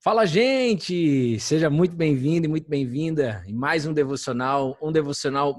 Fala, gente! Seja muito bem-vindo e muito bem-vinda em mais um devocional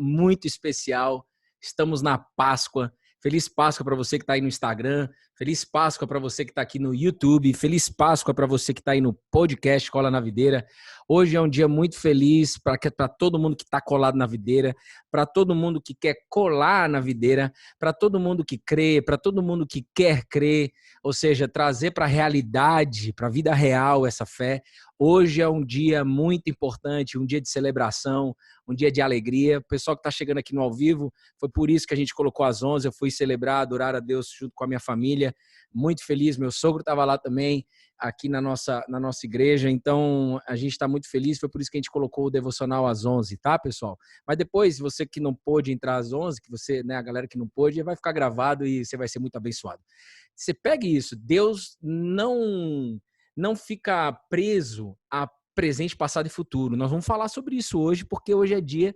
muito especial. Estamos na Páscoa. Feliz Páscoa para você que está aí no Instagram. Feliz Páscoa para você que está aqui no YouTube. Feliz Páscoa para você que está aí no podcast Cola na Videira. Hoje é um dia muito feliz para todo mundo que está colado na videira, para todo mundo que quer colar na videira, para todo mundo que crê, para todo mundo que quer crer. Ou seja, trazer para a realidade, para a vida real essa fé. Hoje é um dia muito importante, um dia de celebração, um dia de alegria. O pessoal que está chegando aqui no ao vivo, foi por isso que a gente colocou às 11, eu fui celebrar, adorar a Deus junto com a minha família. Muito feliz, meu sogro estava lá também, aqui na nossa igreja, então a gente está muito feliz, foi por isso que a gente colocou o devocional às 11, tá, pessoal? Mas depois, você que não pôde entrar às 11, que você, né, a galera que não pôde, vai ficar gravado e você vai ser muito abençoado. Você pegue isso, Deus não fica preso a presente, passado e futuro. Nós vamos falar sobre isso hoje, porque hoje é dia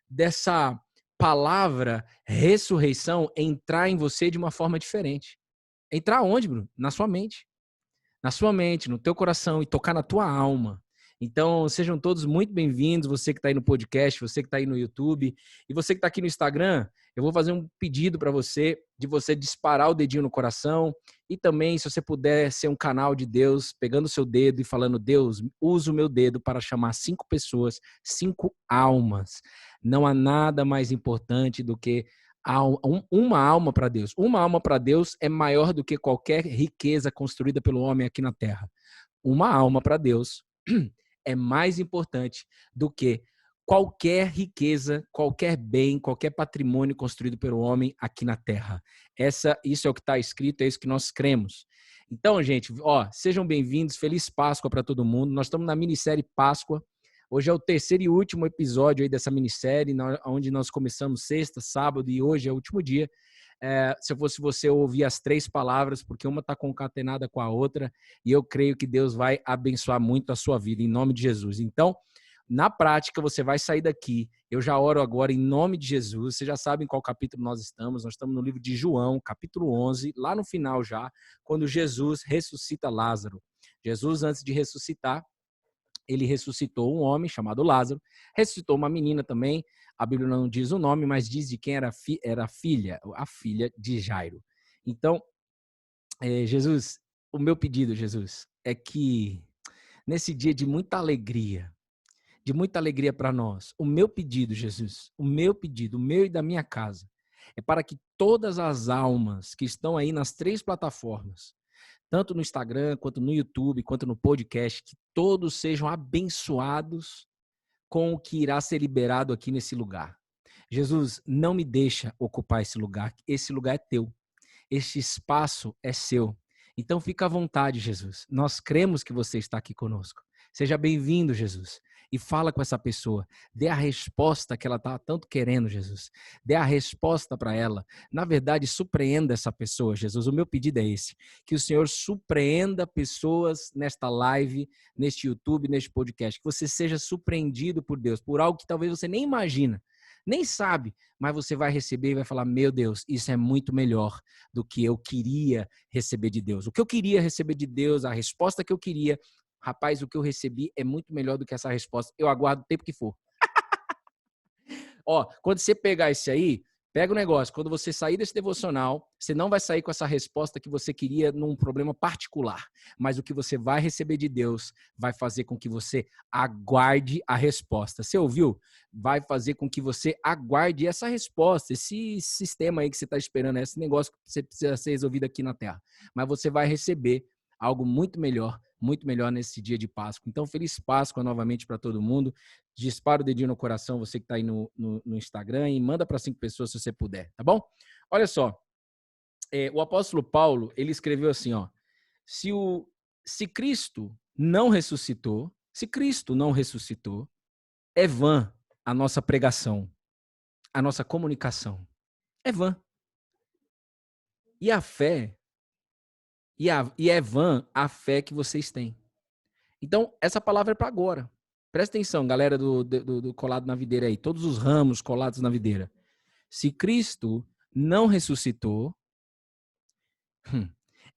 dessa palavra ressurreição entrar em você de uma forma diferente. Entrar onde, Bruno? Na sua mente. Na sua mente, no teu coração e tocar na tua alma. Então, sejam todos muito bem-vindos, você que está aí no podcast, você que está aí no YouTube e você que está aqui no Instagram, eu vou fazer um pedido para você, de você disparar o dedinho no coração e também, se você puder ser um canal de Deus, pegando o seu dedo e falando, Deus, usa o meu dedo para chamar 5 pessoas, 5 almas. Não há nada mais importante do que uma alma para Deus. Uma alma para Deus é maior do que qualquer riqueza construída pelo homem aqui na terra. Uma alma para Deus é mais importante do que qualquer riqueza, qualquer bem, qualquer patrimônio construído pelo homem aqui na terra. Isso é o que está escrito, é isso que nós cremos. Então, gente, sejam bem-vindos, feliz Páscoa para todo mundo. Nós estamos na minissérie Páscoa. Hoje é o terceiro e último episódio aí dessa minissérie, onde nós começamos sexta, sábado e hoje é o último dia. Se eu fosse você, eu ouvir as 3 palavras, porque uma está concatenada com a outra, e eu creio que Deus vai abençoar muito a sua vida, em nome de Jesus. Então, na prática, você vai sair daqui. Eu já oro agora em nome de Jesus. Vocês já sabem qual capítulo nós estamos. Nós estamos no livro de João, capítulo 11, lá no final já, quando Jesus ressuscita Lázaro. Jesus, antes de ressuscitar, ele ressuscitou um homem chamado Lázaro, ressuscitou uma menina também, a Bíblia não diz o nome, mas diz de quem era a filha de Jairo. Então, Jesus, o meu pedido, Jesus, é que nesse dia de muita alegria para nós, o meu pedido, Jesus, o meu e da minha casa, é para que todas as almas que estão aí nas 3 plataformas, tanto no Instagram, quanto no YouTube, quanto no podcast, que todos sejam abençoados com o que irá ser liberado aqui nesse lugar. Jesus, não me deixa ocupar esse lugar é teu, este espaço é seu. Então fica à vontade, Jesus. Nós cremos que você está aqui conosco. Seja bem-vindo, Jesus. E fala com essa pessoa. Dê a resposta que ela está tanto querendo, Jesus. Dê a resposta para ela. Na verdade, surpreenda essa pessoa, Jesus. O meu pedido é esse. Que o Senhor surpreenda pessoas nesta live, neste YouTube, neste podcast. Que você seja surpreendido por Deus, por algo que talvez você nem imagina, nem sabe, mas você vai receber e vai falar, meu Deus, isso é muito melhor do que eu queria receber de Deus. O que eu queria receber de Deus, a resposta que eu queria, rapaz, o que eu recebi é muito melhor do que essa resposta. Eu aguardo o tempo que for. Quando você pegar esse aí, pega o negócio. Quando você sair desse devocional, você não vai sair com essa resposta que você queria num problema particular. Mas o que você vai receber de Deus vai fazer com que você aguarde a resposta. Você ouviu? Vai fazer com que você aguarde essa resposta, esse sistema aí que você está esperando, esse negócio que você precisa ser resolvido aqui na Terra. Mas você vai receber algo muito melhor nesse dia de Páscoa. Então, feliz Páscoa novamente para todo mundo. Dispara o dedinho no coração, você que está aí no Instagram, e manda para 5 pessoas se você puder, tá bom? Olha só, o apóstolo Paulo, ele escreveu assim, se Cristo não ressuscitou, é vã a nossa pregação, a nossa comunicação. É vã. E a fé, e é vã a fé que vocês têm. Então, essa palavra é para agora. Presta atenção, galera do colado na videira aí, todos os ramos colados na videira. Se Cristo não ressuscitou,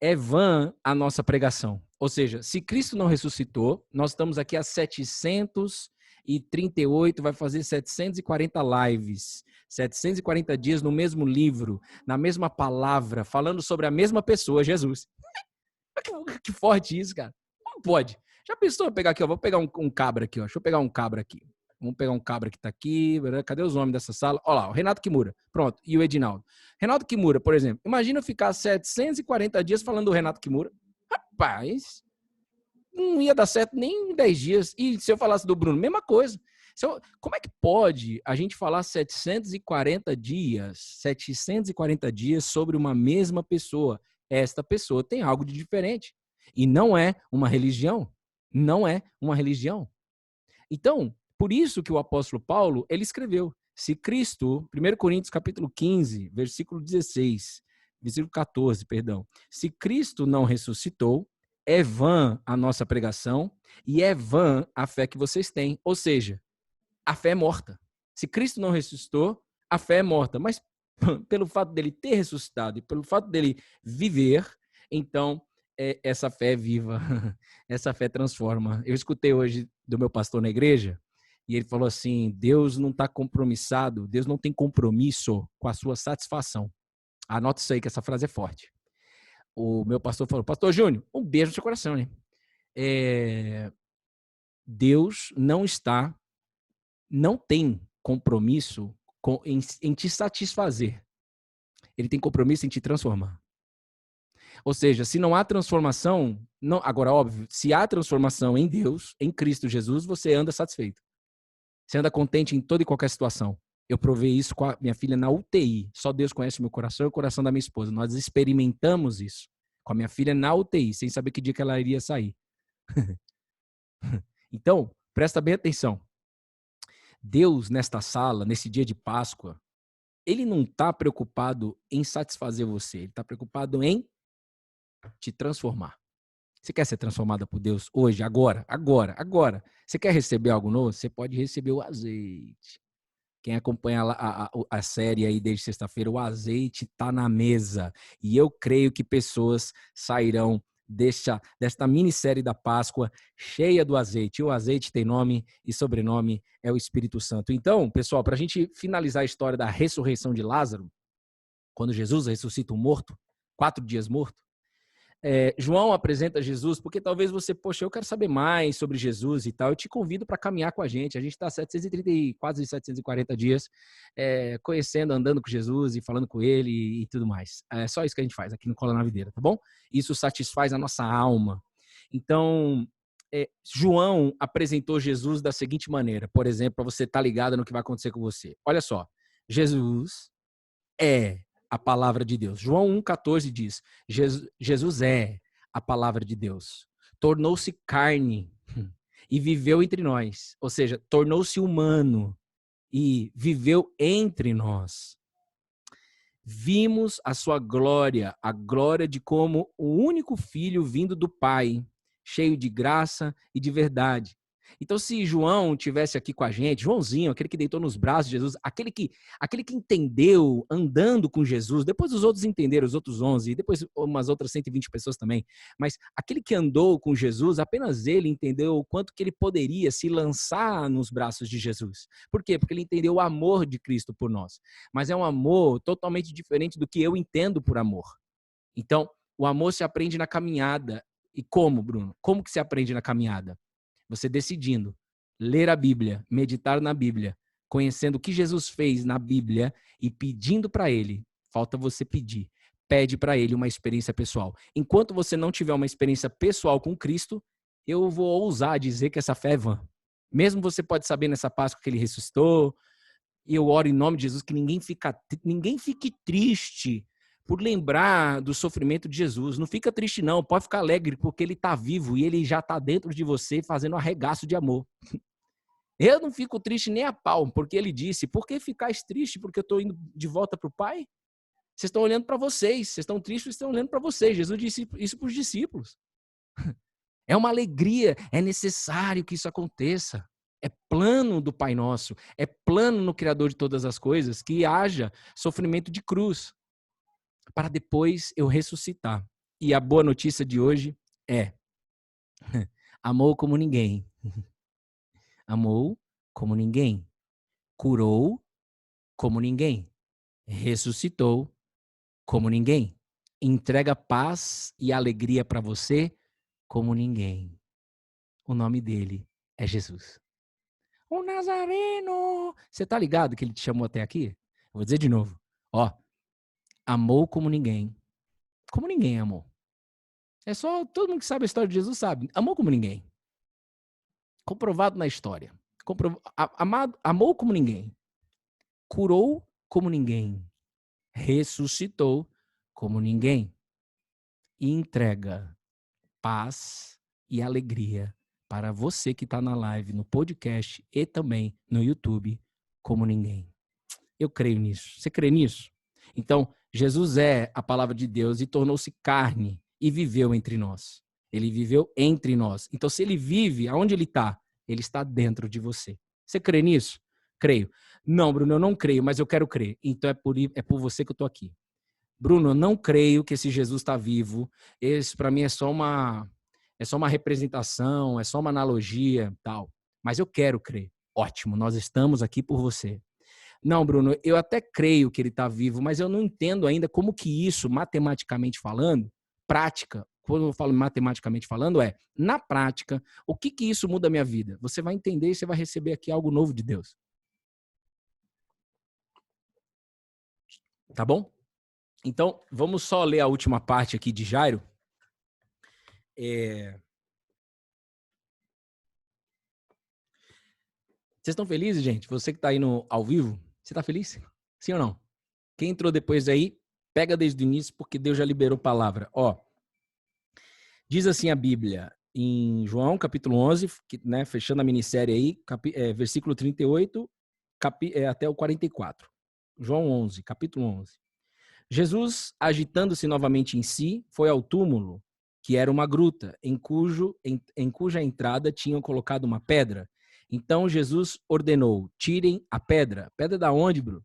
é vã a nossa pregação. Ou seja, se Cristo não ressuscitou, nós estamos aqui há 738, vai fazer 740 lives, 740 dias no mesmo livro, na mesma palavra, falando sobre a mesma pessoa, Jesus. Que forte isso, cara. Como pode? Já pensou eu pegar aqui, ó, vou pegar um cabra aqui, ó. Deixa eu pegar um cabra aqui. Vamos pegar um cabra que tá aqui. Cadê os nomes dessa sala? Olha lá, o Renato Kimura. Pronto. E o Edinaldo. Renato Kimura, por exemplo. Imagina eu ficar 740 dias falando do Renato Kimura. Rapaz, não ia dar certo nem em 10 dias. E se eu falasse do Bruno, mesma coisa. Como é que pode a gente falar 740 dias sobre uma mesma pessoa? Esta pessoa tem algo de diferente. E não é uma religião. Não é uma religião. Então, por isso que o apóstolo Paulo, ele escreveu, se Cristo, 1 Coríntios capítulo 15, versículo 16, versículo 14, perdão. Se Cristo não ressuscitou, é vã a nossa pregação e é vã a fé que vocês têm. Ou seja, a fé é morta. Se Cristo não ressuscitou, a fé é morta. Mas pelo fato dele ter ressuscitado e pelo fato dele viver, então essa fé é viva. Essa fé transforma. Eu escutei hoje do meu pastor na igreja e ele falou assim, Deus não está compromissado, Deus não tem compromisso com a sua satisfação. Anota isso aí, que essa frase é forte. O meu pastor falou, pastor Júnior, um beijo no seu coração, né? Deus não tem compromisso em te satisfazer. Ele tem compromisso em te transformar. Ou seja, se não há transformação, não, agora, óbvio, se há transformação em Deus, em Cristo Jesus, você anda satisfeito. Você anda contente em toda e qualquer situação. Eu provei isso com a minha filha na UTI. Só Deus conhece o meu coração e o coração da minha esposa. Nós experimentamos isso com a minha filha na UTI, sem saber que dia que ela iria sair. Então, presta bem atenção. Deus, nesta sala, nesse dia de Páscoa, ele não está preocupado em satisfazer você. Ele está preocupado em te transformar. Você quer ser transformada por Deus hoje, agora? Você quer receber algo novo? Você pode receber o azeite. Quem acompanha a série aí desde sexta-feira, o azeite está na mesa. E eu creio que pessoas sairão desta minissérie da Páscoa cheia do azeite. E o azeite tem nome e sobrenome, é o Espírito Santo. Então, pessoal, para a gente finalizar a história da ressurreição de Lázaro, quando Jesus ressuscita um morto, 4 dias morto, João apresenta Jesus, porque talvez você, poxa, eu quero saber mais sobre Jesus e tal, eu te convido para caminhar com a gente está 730, quase 740 dias conhecendo, andando com Jesus e falando com ele e tudo mais. É só isso que a gente faz aqui no Cola na Videira, tá bom? Isso satisfaz a nossa alma. Então, João apresentou Jesus da seguinte maneira, por exemplo, para você estar ligado no que vai acontecer com você. Olha só, Jesus é a palavra de Deus. João 1,14 diz, Jesus é a palavra de Deus. Tornou-se carne e viveu entre nós. Ou seja, tornou-se humano e viveu entre nós. Vimos a sua glória, a glória de como o único filho vindo do Pai, cheio de graça e de verdade. Então, se João tivesse aqui com a gente, Joãozinho, aquele que deitou nos braços de Jesus, aquele que entendeu andando com Jesus, depois os outros entenderam, os outros 11, e depois umas outras 120 pessoas também, mas aquele que andou com Jesus, apenas ele entendeu o quanto que ele poderia se lançar nos braços de Jesus. Por quê? Porque ele entendeu o amor de Cristo por nós. Mas é um amor totalmente diferente do que eu entendo por amor. Então, o amor se aprende na caminhada. E como, Bruno? Como que se aprende na caminhada? Você decidindo ler a Bíblia, meditar na Bíblia, conhecendo o que Jesus fez na Bíblia e pedindo para ele. Falta você pedir. Pede para ele uma experiência pessoal. Enquanto você não tiver uma experiência pessoal com Cristo, eu vou ousar dizer que essa fé é vã. Mesmo você pode saber nessa Páscoa que ele ressuscitou, e eu oro em nome de Jesus que ninguém fique triste por lembrar do sofrimento de Jesus. Não fica triste não, pode ficar alegre, porque ele está vivo e ele já está dentro de você fazendo um arregaço de amor. Eu não fico triste nem a pau, porque ele disse, por que ficais triste porque eu estou indo de volta para o Pai? Vocês estão olhando para vocês estão tristes, vocês estão olhando para vocês. Jesus disse isso para os discípulos. É uma alegria, é necessário que isso aconteça. É plano do Pai Nosso, é plano no Criador de todas as coisas que haja sofrimento de cruz, para depois eu ressuscitar. E a boa notícia de hoje é, Amou como ninguém. Amou como ninguém. Curou como ninguém. Ressuscitou como ninguém. Entrega paz e alegria para você como ninguém. O nome dele é Jesus. O Nazareno! Você tá ligado que ele te chamou até aqui? Vou dizer de novo. Ó, amou como ninguém. Como ninguém amou. É só todo mundo que sabe a história de Jesus sabe. Amou como ninguém. Comprovado na história. Amou como ninguém. Curou como ninguém. Ressuscitou como ninguém. E entrega paz e alegria para você que está na live, no podcast e também no YouTube como ninguém. Eu creio nisso. Você crê nisso? Então, Jesus é a palavra de Deus e tornou-se carne e viveu entre nós. Ele viveu entre nós. Então, se ele vive, aonde ele está? Ele está dentro de você. Você crê nisso? Creio. Não, Bruno, eu não creio, mas eu quero crer. Então, é por você que eu estou aqui. Bruno, eu não creio que esse Jesus está vivo. Esse, para mim, é só uma representação, é só uma analogia, tal. Mas eu quero crer. Ótimo, nós estamos aqui por você. Não, Bruno, eu até creio que ele está vivo, mas eu não entendo ainda como que isso, matematicamente falando, prática, quando eu falo matematicamente falando, na prática, o que que isso muda a minha vida? Você vai entender e você vai receber aqui algo novo de Deus. Tá bom? Então, vamos só ler a última parte aqui de Jairo. Vocês estão felizes, gente? Você que está aí no ao vivo, você está feliz? Sim ou não? Quem entrou depois aí, pega desde o início, porque Deus já liberou palavra. Ó, diz assim a Bíblia, em João, capítulo 11, né, fechando a minissérie aí, versículo 38 até o 44. João 11, capítulo 11. Jesus, agitando-se novamente em si, foi ao túmulo, que era uma gruta, em cuja entrada tinham colocado uma pedra. Então Jesus ordenou, tirem a pedra. Pedra da onde, Bruno?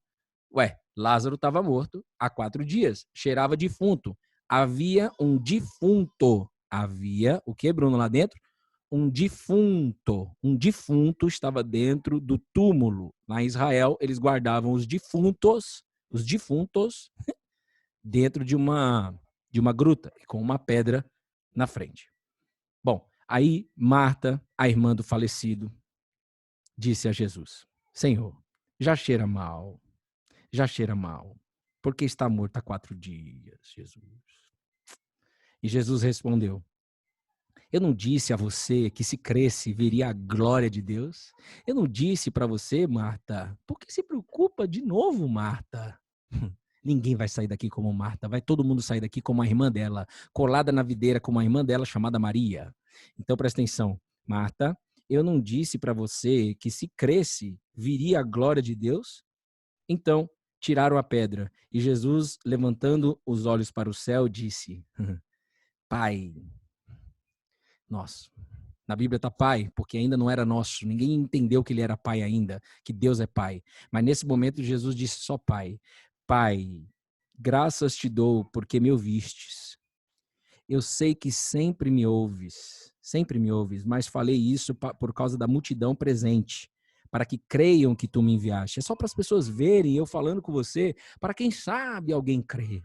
Lázaro estava morto há 4 dias, cheirava defunto. Havia um defunto. Havia o que, Bruno, lá dentro? Um defunto. Um defunto estava dentro do túmulo. Lá em Israel, eles guardavam os defuntos dentro de uma gruta, com uma pedra na frente. Bom, aí Marta, a irmã do falecido, disse a Jesus: Senhor, já cheira mal, porque está morto há 4 dias, Jesus. E Jesus respondeu: eu não disse a você que se cresce viria a glória de Deus? Eu não disse para você, Marta? Por que se preocupa de novo, Marta? Ninguém vai sair daqui como Marta, vai todo mundo sair daqui como a irmã dela, colada na videira como a irmã dela chamada Maria. Então presta atenção, Marta, eu não disse para você que se cresce viria a glória de Deus? Então tiraram a pedra e Jesus, levantando os olhos para o céu, disse: Pai, nosso. Na Bíblia está pai, porque ainda não era nosso. Ninguém entendeu que ele era pai ainda, que Deus é pai. Mas nesse momento Jesus disse só pai. Pai, graças te dou porque me ouvistes. Eu sei que sempre me ouves, mas falei isso por causa da multidão presente, para que creiam que tu me enviaste. É só para as pessoas verem eu falando com você, para quem sabe alguém crer.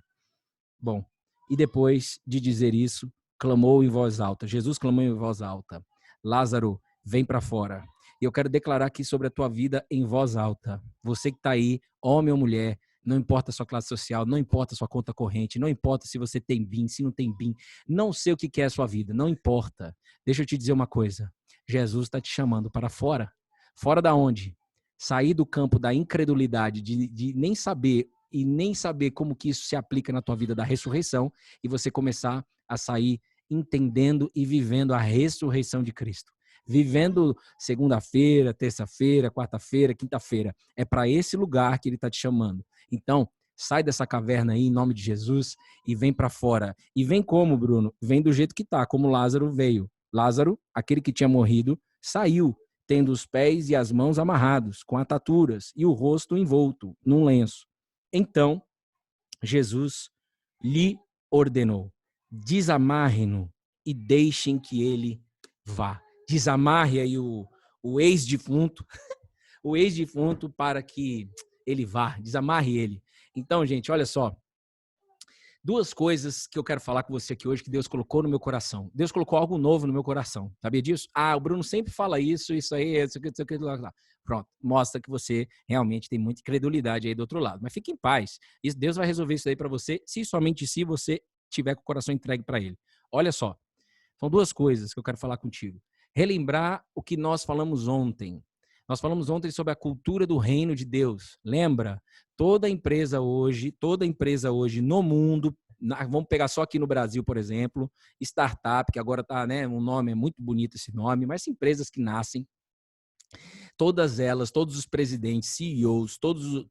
Bom, e depois de dizer isso, clamou em voz alta. Jesus clamou em voz alta: Lázaro, vem para fora. E eu quero declarar aqui sobre a tua vida em voz alta. Você que está aí, homem ou mulher, não importa a sua classe social, não importa a sua conta corrente, não importa se você tem BIM, se não tem BIM, não sei o que é a sua vida, não importa. Deixa eu te dizer uma coisa. Jesus está te chamando para fora. Fora da onde? Sair do campo da incredulidade, de nem saber e nem saber como que isso se aplica na tua vida da ressurreição e você começar a sair entendendo e vivendo a ressurreição de Cristo. Vivendo segunda-feira, terça-feira, quarta-feira, quinta-feira. É para esse lugar que ele está te chamando. Então, sai dessa caverna aí em nome de Jesus e vem para fora. E vem como, Bruno? Vem do jeito que tá, como Lázaro veio. Lázaro, aquele que tinha morrido, saiu, tendo os pés e as mãos amarrados, com ataduras, e o rosto envolto num lenço. Então, Jesus lhe ordenou: desamarrem-no e deixem que ele vá. Desamarre aí o ex-defunto, o ex-defunto para que ele vá. Desamarre ele. Então, gente, olha só. Duas coisas que eu quero falar com você aqui hoje que Deus colocou no meu coração. Deus colocou algo novo no meu coração. Sabia disso? O Bruno sempre fala isso aí, isso aqui, lá. Pronto, mostra que você realmente tem muita credulidade aí do outro lado. Mas fique em paz. Deus vai resolver isso aí para você, se somente se você tiver com o coração entregue para Ele. Olha só, são duas coisas que eu quero falar contigo. Relembrar o que nós falamos ontem. Nós falamos ontem sobre a cultura do reino de Deus. Lembra? Toda empresa hoje no mundo, vamos pegar só aqui no Brasil, por exemplo, startup, que agora está, né, um nome, é muito bonito esse nome, mas empresas que nascem, todas elas, todos os presidentes, CEOs, todo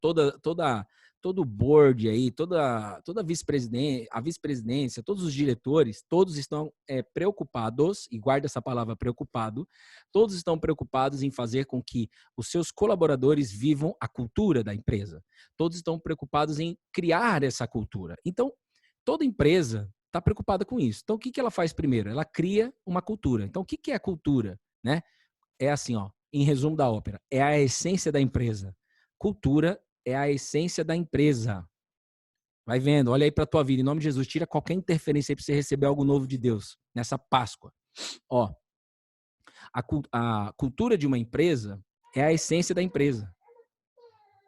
o board aí, toda a vice-presidência, todos os diretores, todos estão preocupados, e guarda essa palavra preocupado, todos estão preocupados em fazer com que os seus colaboradores vivam a cultura da empresa. Todos estão preocupados em criar essa cultura. Então, toda empresa está preocupada com isso. Então, o que ela faz primeiro? Ela cria uma cultura. Então, o que é a cultura? Né? É assim, ó, em resumo da ópera, é a essência da empresa. Cultura é a essência da empresa. Vai vendo, olha aí para a tua vida, em nome de Jesus, tira qualquer interferência aí para você receber algo novo de Deus nessa Páscoa. Ó, a cultura de uma empresa é a essência da empresa.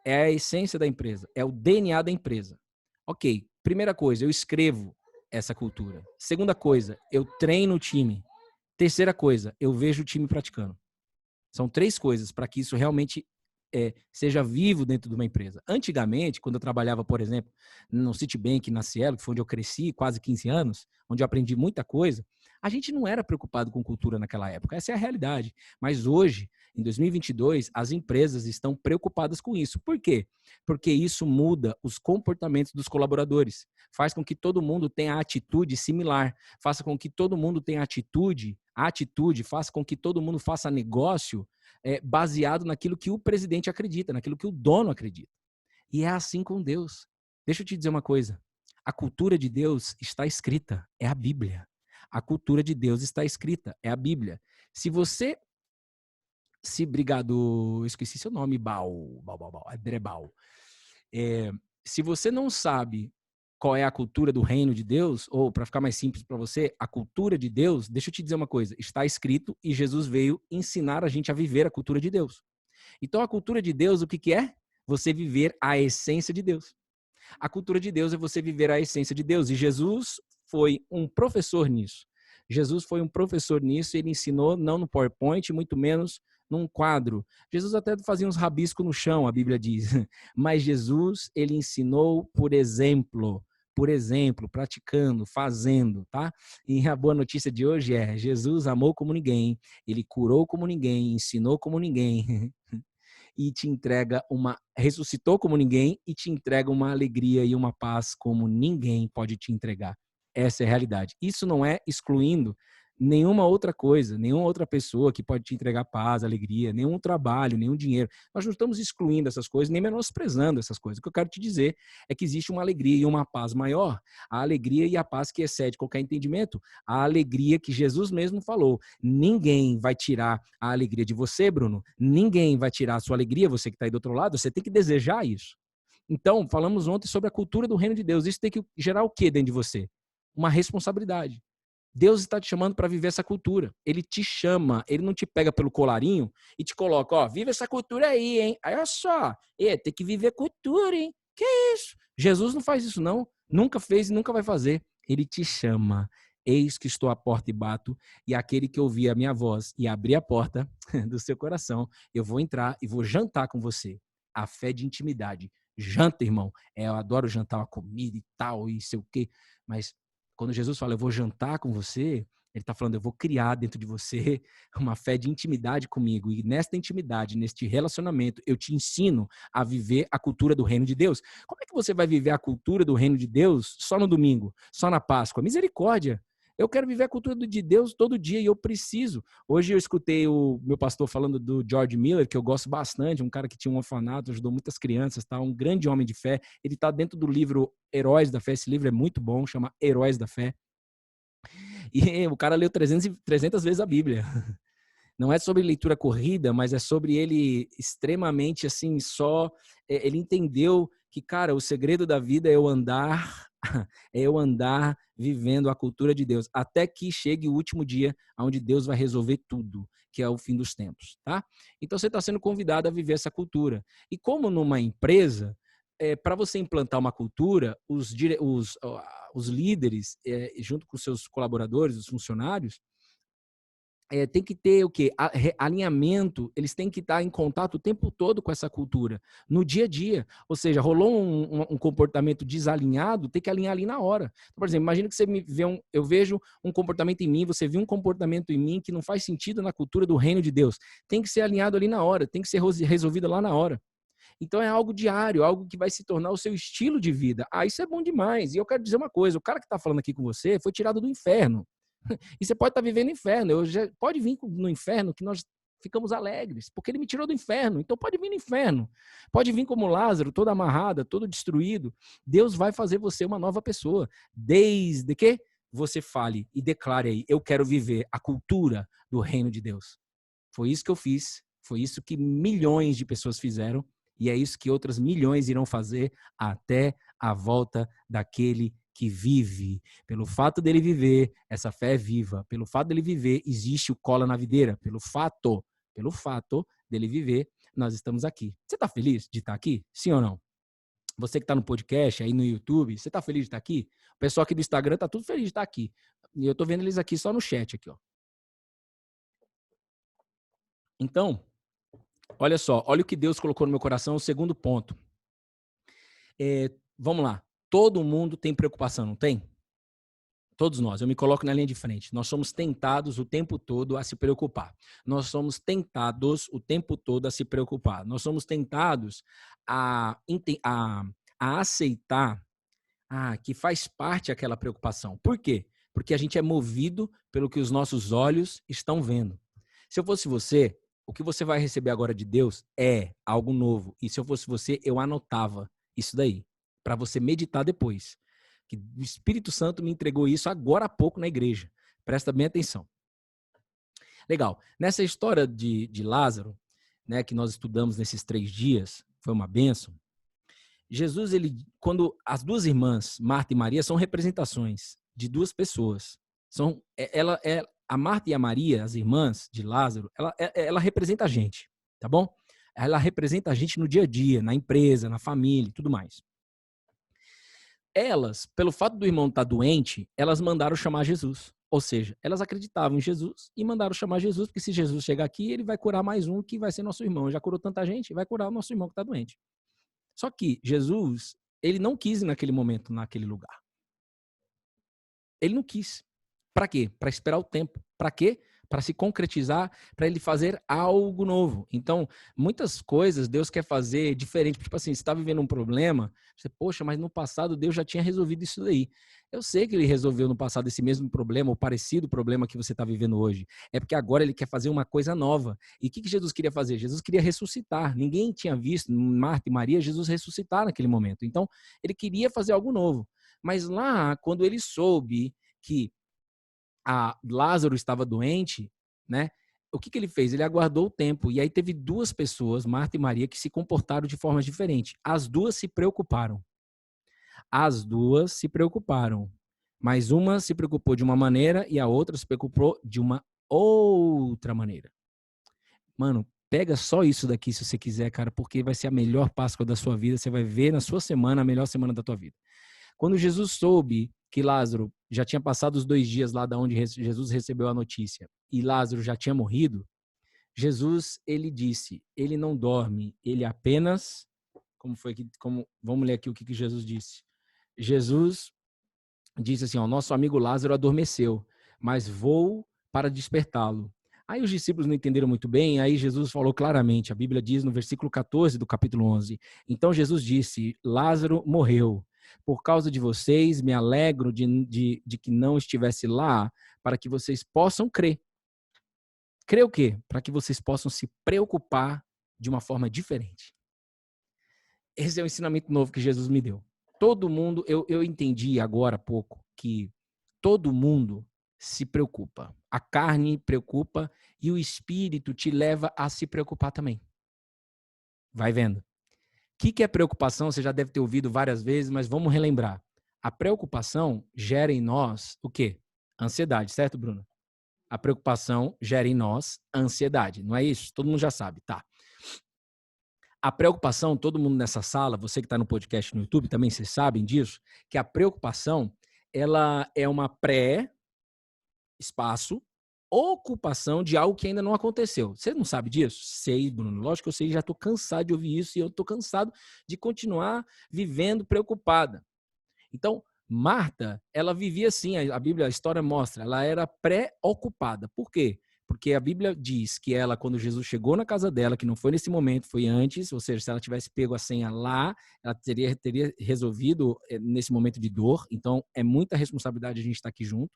É a essência da empresa, é o DNA da empresa. Ok, primeira coisa, eu escrevo essa cultura. Segunda coisa, eu treino o time. Terceira coisa, eu vejo o time praticando. São três coisas para que isso realmente seja vivo dentro de uma empresa. Antigamente, quando eu trabalhava, por exemplo, no Citibank, na Cielo, que foi onde eu cresci, quase 15 anos, onde eu aprendi muita coisa, a gente não era preocupado com cultura naquela época. Essa é a realidade. Mas hoje, em 2022, as empresas estão preocupadas com isso. Por quê? Porque isso muda os comportamentos dos colaboradores. Faz com que todo mundo tenha atitude similar. Faça com que todo mundo tenha atitude, faça com que todo mundo faça negócio baseado naquilo que o presidente acredita, naquilo que o dono acredita. E é assim com Deus. Deixa eu te dizer uma coisa. A cultura de Deus está escrita, é a Bíblia. A cultura de Deus está escrita, é a Bíblia. Se você, esqueci seu nome, Adrebal. Se você não sabe qual é a cultura do reino de Deus, ou para ficar mais simples para você, a cultura de Deus, deixa eu te dizer uma coisa, está escrito e Jesus veio ensinar a gente a viver a cultura de Deus. Então, a cultura de Deus, o que é? Você viver a essência de Deus. A cultura de Deus é você viver a essência de Deus. E Jesus foi um professor nisso. Jesus foi um professor nisso, ele ensinou não no PowerPoint, muito menos num quadro. Jesus até fazia uns rabiscos no chão, a Bíblia diz. Mas Jesus, ele ensinou por exemplo, praticando, fazendo, tá? E a boa notícia de hoje é, Jesus amou como ninguém, ele curou como ninguém, ensinou como ninguém. E te entrega ressuscitou como ninguém e te entrega uma alegria e uma paz como ninguém pode te entregar. Essa é a realidade. Isso não é excluindo nenhuma outra coisa, nenhuma outra pessoa que pode te entregar paz, alegria, nenhum trabalho, nenhum dinheiro. Nós não estamos excluindo essas coisas, nem menosprezando essas coisas. O que eu quero te dizer é que existe uma alegria e uma paz maior. A alegria e a paz que excede qualquer entendimento. A alegria que Jesus mesmo falou. Ninguém vai tirar a alegria de você, Bruno. Ninguém vai tirar a sua alegria, você que está aí do outro lado. Você tem que desejar isso. Então, falamos ontem sobre a cultura do reino de Deus. Isso tem que gerar o que dentro de você? Uma responsabilidade. Deus está te chamando para viver essa cultura. Ele te chama, ele não te pega pelo colarinho e te coloca, ó, vive essa cultura aí, hein? Aí, olha só, tem que viver cultura, hein? Que isso? Jesus não faz isso, não. Nunca fez e nunca vai fazer. Ele te chama. Eis que estou à porta e bato, e aquele que ouvir a minha voz e abrir a porta do seu coração, eu vou entrar e vou jantar com você. A fé de intimidade. Janta, irmão. Eu adoro jantar uma comida e tal, e sei o quê, mas quando Jesus fala, eu vou jantar com você, ele está falando, eu vou criar dentro de você uma fé de intimidade comigo. E nesta intimidade, neste relacionamento, eu te ensino a viver a cultura do reino de Deus. Como é que você vai viver a cultura do reino de Deus só no domingo, só na Páscoa? Misericórdia! Eu quero viver a cultura de Deus todo dia e eu preciso. Hoje eu escutei o meu pastor falando do George Miller, que eu gosto bastante, um cara que tinha um orfanato, ajudou muitas crianças, tá? Um grande homem de fé. Ele está dentro do livro Heróis da Fé. Esse livro é muito bom, chama Heróis da Fé. E o cara leu 300 vezes a Bíblia. Não é sobre leitura corrida, mas é sobre ele extremamente assim, ele entendeu que, cara, o segredo da vida é eu andar, é eu andar vivendo a cultura de Deus, até que chegue o último dia onde Deus vai resolver tudo, que é o fim dos tempos, tá? Então você está sendo convidado a viver essa cultura. E como numa empresa, para você implantar uma cultura, os líderes, junto com seus colaboradores, os funcionários, tem que ter o quê? Alinhamento, eles têm que estar em contato o tempo todo com essa cultura, no dia a dia. Ou seja, rolou um comportamento desalinhado, tem que alinhar ali na hora. Então, por exemplo, imagina que você me vê eu vejo um comportamento em mim, você viu um comportamento em mim que não faz sentido na cultura do reino de Deus. Tem que ser alinhado ali na hora, tem que ser resolvido lá na hora. Então é algo diário, algo que vai se tornar o seu estilo de vida. Ah, isso é bom demais. E eu quero dizer uma coisa, o cara que está falando aqui com você foi tirado do inferno. E você pode estar vivendo no inferno. Pode vir no inferno que nós ficamos alegres, porque ele me tirou do inferno. Então pode vir no inferno. Pode vir como Lázaro, todo amarrado, todo destruído. Deus vai fazer você uma nova pessoa. Desde que você fale e declare aí, eu quero viver a cultura do reino de Deus. Foi isso que eu fiz. Foi isso que milhões de pessoas fizeram. E é isso que outras milhões irão fazer até a volta daquele que vive. Pelo fato dele viver, essa fé é viva. Pelo fato dele viver, existe o cola na videira. Pelo fato dele viver, nós estamos aqui. Você está feliz de estar aqui? Sim ou não? Você que está no podcast, aí no YouTube, você está feliz de estar aqui? O pessoal aqui do Instagram está tudo feliz de estar aqui. E eu estou vendo eles aqui só no chat. Aqui, ó. Então, olha só, olha o que Deus colocou no meu coração, o segundo ponto. Vamos lá. Todo mundo tem preocupação, não tem? Todos nós, eu me coloco na linha de frente. Nós somos tentados o tempo todo a se preocupar. Nós somos tentados o tempo todo a se preocupar. Nós somos tentados a aceitar que faz parte aquela preocupação. Por quê? Porque a gente é movido pelo que os nossos olhos estão vendo. Se eu fosse você, o que você vai receber agora de Deus é algo novo. E se eu fosse você, eu anotava isso daí, para você meditar depois. Que o Espírito Santo me entregou isso agora há pouco na igreja. Presta bem atenção. Legal. Nessa história de Lázaro, né, que nós estudamos nesses 3 dias, foi uma bênção. Jesus, quando as duas irmãs, Marta e Maria, são representações de duas pessoas. A Marta e a Maria, as irmãs de Lázaro, ela representa a gente, tá bom? Ela representa a gente no dia a dia, na empresa, na família e tudo mais. Elas, pelo fato do irmão estar doente, elas mandaram chamar Jesus. Ou seja, elas acreditavam em Jesus e mandaram chamar Jesus, porque se Jesus chegar aqui, ele vai curar mais um que vai ser nosso irmão. Já curou tanta gente, vai curar o nosso irmão que está doente. Só que Jesus, ele não quis ir naquele momento, naquele lugar. Ele não quis. Para quê? Para esperar o tempo. Para quê? Para se concretizar, para ele fazer algo novo. Então, muitas coisas Deus quer fazer diferente. Tipo assim, você está vivendo um problema, você, poxa, mas no passado Deus já tinha resolvido isso daí. Eu sei que ele resolveu no passado esse mesmo problema, ou parecido problema que você está vivendo hoje. É porque agora ele quer fazer uma coisa nova. E o que Jesus queria fazer? Jesus queria ressuscitar. Ninguém tinha visto, Marta e Maria, Jesus ressuscitar naquele momento. Então, ele queria fazer algo novo. Mas lá, quando ele soube que Lázaro estava doente, né? O que ele fez? Ele aguardou o tempo. E aí teve duas pessoas, Marta e Maria, que se comportaram de forma diferente. As duas se preocuparam. As duas se preocuparam. Mas uma se preocupou de uma maneira e a outra se preocupou de uma outra maneira. Mano, pega só isso daqui se você quiser, cara, porque vai ser a melhor Páscoa da sua vida. Você vai ver na sua semana a melhor semana da tua vida. Quando Jesus soube que Lázaro já tinha passado os 2 dias lá da onde Jesus recebeu a notícia e Lázaro já tinha morrido, Jesus, ele disse, ele não dorme, ele apenas, vamos ler aqui o que Jesus disse. Jesus disse assim, nosso amigo Lázaro adormeceu, mas vou para despertá-lo. Aí os discípulos não entenderam muito bem, aí Jesus falou claramente, a Bíblia diz no versículo 14 do capítulo 11, então Jesus disse, Lázaro morreu. Por causa de vocês, me alegro de que não estivesse lá, para que vocês possam crer. Crer o quê? Para que vocês possam se preocupar de uma forma diferente. Esse é o ensinamento novo que Jesus me deu. Todo mundo, eu entendi agora há pouco que todo mundo se preocupa. A carne preocupa e o espírito te leva a se preocupar também. Vai vendo. O que é preocupação? Você já deve ter ouvido várias vezes, mas vamos relembrar. A preocupação gera em nós o quê? Ansiedade, certo, Bruno? A preocupação gera em nós ansiedade. Não é isso? Todo mundo já sabe, tá? A preocupação, todo mundo nessa sala, você que está no podcast no YouTube, também vocês sabem disso, que a preocupação, ela é uma pré-espaço, ocupação de algo que ainda não aconteceu. Você não sabe disso? Sei, Bruno. Lógico que eu sei, já estou cansado de ouvir isso e eu estou cansado de continuar vivendo preocupada. Então, Marta, ela vivia assim, a Bíblia, a história mostra, ela era pré-ocupada. Por quê? Porque a Bíblia diz que ela, quando Jesus chegou na casa dela, que não foi nesse momento, foi antes, ou seja, se ela tivesse pego a senha lá, ela teria resolvido nesse momento de dor. Então, é muita responsabilidade a gente estar aqui junto.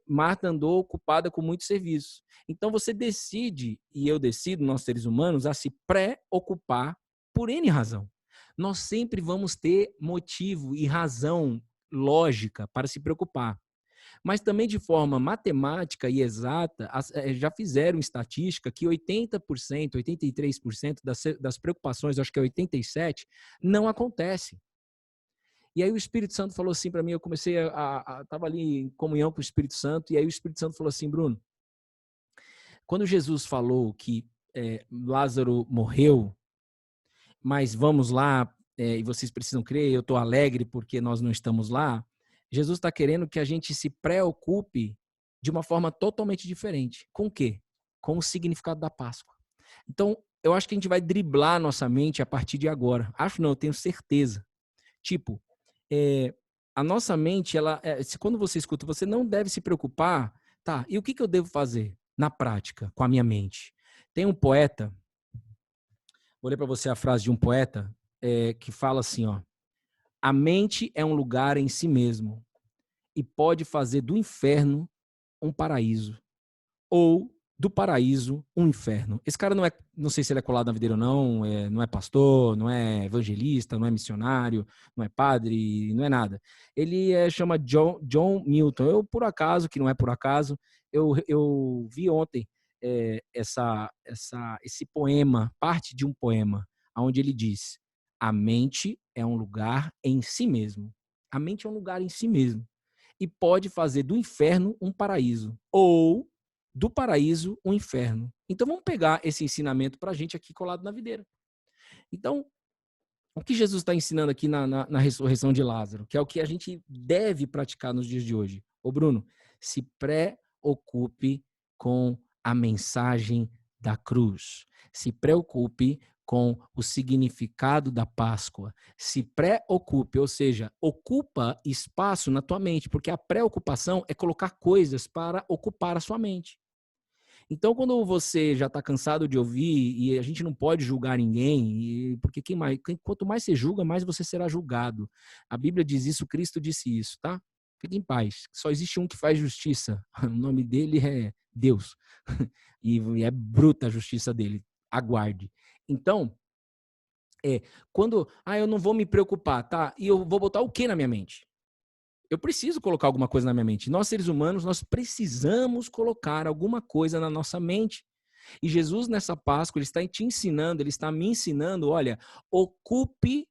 Marta andou ocupada com muito serviço. Então, você decide, e eu decido, nós seres humanos, a se preocupar por N razão. Nós sempre vamos ter motivo e razão lógica para se preocupar. Mas também de forma matemática e exata, já fizeram estatística que 80%, 83% das preocupações, acho que é 87%, não acontecem. E aí o Espírito Santo falou assim para mim, eu comecei estava ali em comunhão com o Espírito Santo, e aí o Espírito Santo falou assim, Bruno, quando Jesus falou que Lázaro morreu, mas vamos lá, e vocês precisam crer, eu estou alegre porque nós não estamos lá, Jesus está querendo que a gente se preocupe de uma forma totalmente diferente. Com o quê? Com o significado da Páscoa. Então, eu acho que a gente vai driblar a nossa mente a partir de agora. Acho não, eu tenho certeza. Tipo, a nossa mente, quando você escuta, você não deve se preocupar, tá, e o que eu devo fazer na prática com a minha mente? Tem um poeta, vou ler para você a frase de um poeta, que fala assim, ó, a mente é um lugar em si mesmo e pode fazer do inferno um paraíso, ou do paraíso um inferno. Esse cara não sei se ele é colado na videira ou não, não é pastor, não é evangelista, não é missionário, não é padre, não é nada. Ele chama John Milton. Eu, por acaso, que não é por acaso, eu vi ontem esse poema, parte de um poema, onde ele diz: a mente é um lugar em si mesmo. A mente é um lugar em si mesmo. E pode fazer do inferno um paraíso. Ou do paraíso um inferno. Então vamos pegar esse ensinamento para a gente aqui colado na videira. Então, o que Jesus está ensinando aqui na ressurreição de Lázaro, que é o que a gente deve praticar nos dias de hoje. Ô Bruno, se preocupe com a mensagem da cruz. Se preocupe com o significado da Páscoa. Se preocupe, ou seja, ocupa espaço na tua mente, porque a preocupação é colocar coisas para ocupar a sua mente. Então, quando você já está cansado de ouvir, e a gente não pode julgar ninguém, porque quanto mais você julga, mais você será julgado. A Bíblia diz isso, Cristo disse isso, tá? Fique em paz. Só existe um que faz justiça. O nome dele é Deus. E é bruta a justiça dele. Aguarde. Então, quando eu não vou me preocupar, tá? E eu vou botar o que na minha mente? Eu preciso colocar alguma coisa na minha mente. Nós, seres humanos, nós precisamos colocar alguma coisa na nossa mente. E Jesus, nessa Páscoa, ele está te ensinando, ele está me ensinando, olha, ocupe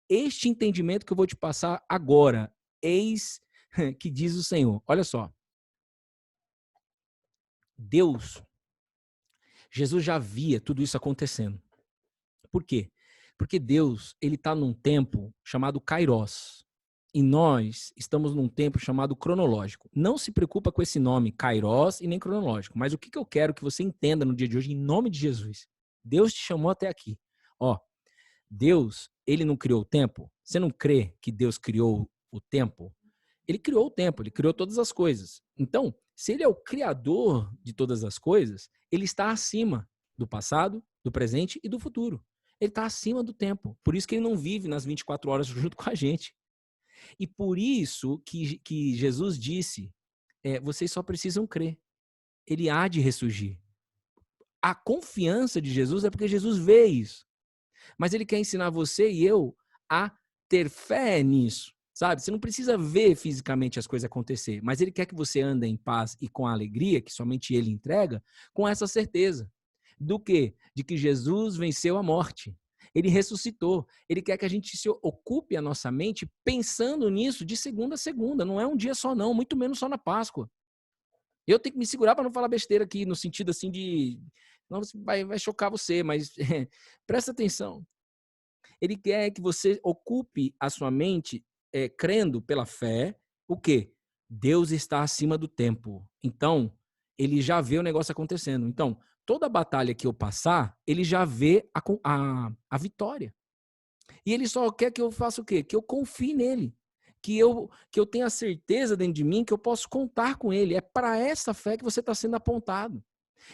este entendimento que eu vou te passar agora. Eis que diz o Senhor. Olha só. Deus, Jesus já via tudo isso acontecendo. Por quê? Porque Deus, ele está num tempo chamado Kairos. E nós estamos num tempo chamado cronológico. Não se preocupa com esse nome, Kairos e nem cronológico. Mas o que eu quero que você entenda no dia de hoje, em nome de Jesus. Deus te chamou até aqui. Ó, Deus, ele não criou o tempo? Você não crê que Deus criou o tempo? Ele criou o tempo, ele criou todas as coisas. Então, se ele é o criador de todas as coisas, ele está acima do passado, do presente e do futuro. Ele está acima do tempo. Por isso que ele não vive nas 24 horas junto com a gente. E por isso que Jesus disse, vocês só precisam crer. Ele há de ressurgir. A confiança de Jesus é porque Jesus vê isso. Mas ele quer ensinar você e eu a ter fé nisso. Sabe? Você não precisa ver fisicamente as coisas acontecer, mas ele quer que você ande em paz e com a alegria que somente ele entrega, com essa certeza. Do quê? De que Jesus venceu a morte. Ele ressuscitou. Ele quer que a gente se ocupe a nossa mente pensando nisso de segunda a segunda. Não é um dia só não, muito menos só na Páscoa. Eu tenho que me segurar para não falar besteira aqui, no sentido assim de... Não, vai chocar você, mas presta atenção. Ele quer que você ocupe a sua mente crendo pela fé, o quê? Deus está acima do tempo. Então, ele já vê o negócio acontecendo. Então, toda batalha que eu passar, ele já vê a vitória. E ele só quer que eu faça o quê? Que eu confie nele. Que eu tenha certeza dentro de mim que eu posso contar com ele. É para essa fé que você está sendo apontado.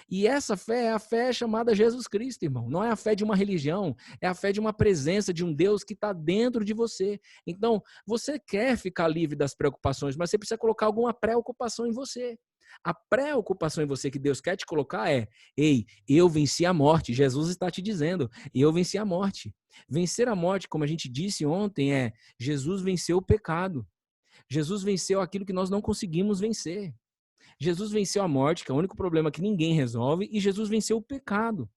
E essa fé é a fé chamada Jesus Cristo, irmão. Não é a fé de uma religião, é a fé de uma presença de um Deus que está dentro de você. Então, você quer ficar livre das preocupações, mas você precisa colocar alguma preocupação em você. A preocupação em você que Deus quer te colocar é: ei, eu venci a morte. Jesus está te dizendo, eu venci a morte. Vencer a morte, como a gente disse ontem, é Jesus venceu o pecado. Jesus venceu aquilo que nós não conseguimos vencer. Jesus venceu a morte, que é o único problema que ninguém resolve, e Jesus venceu o pecado.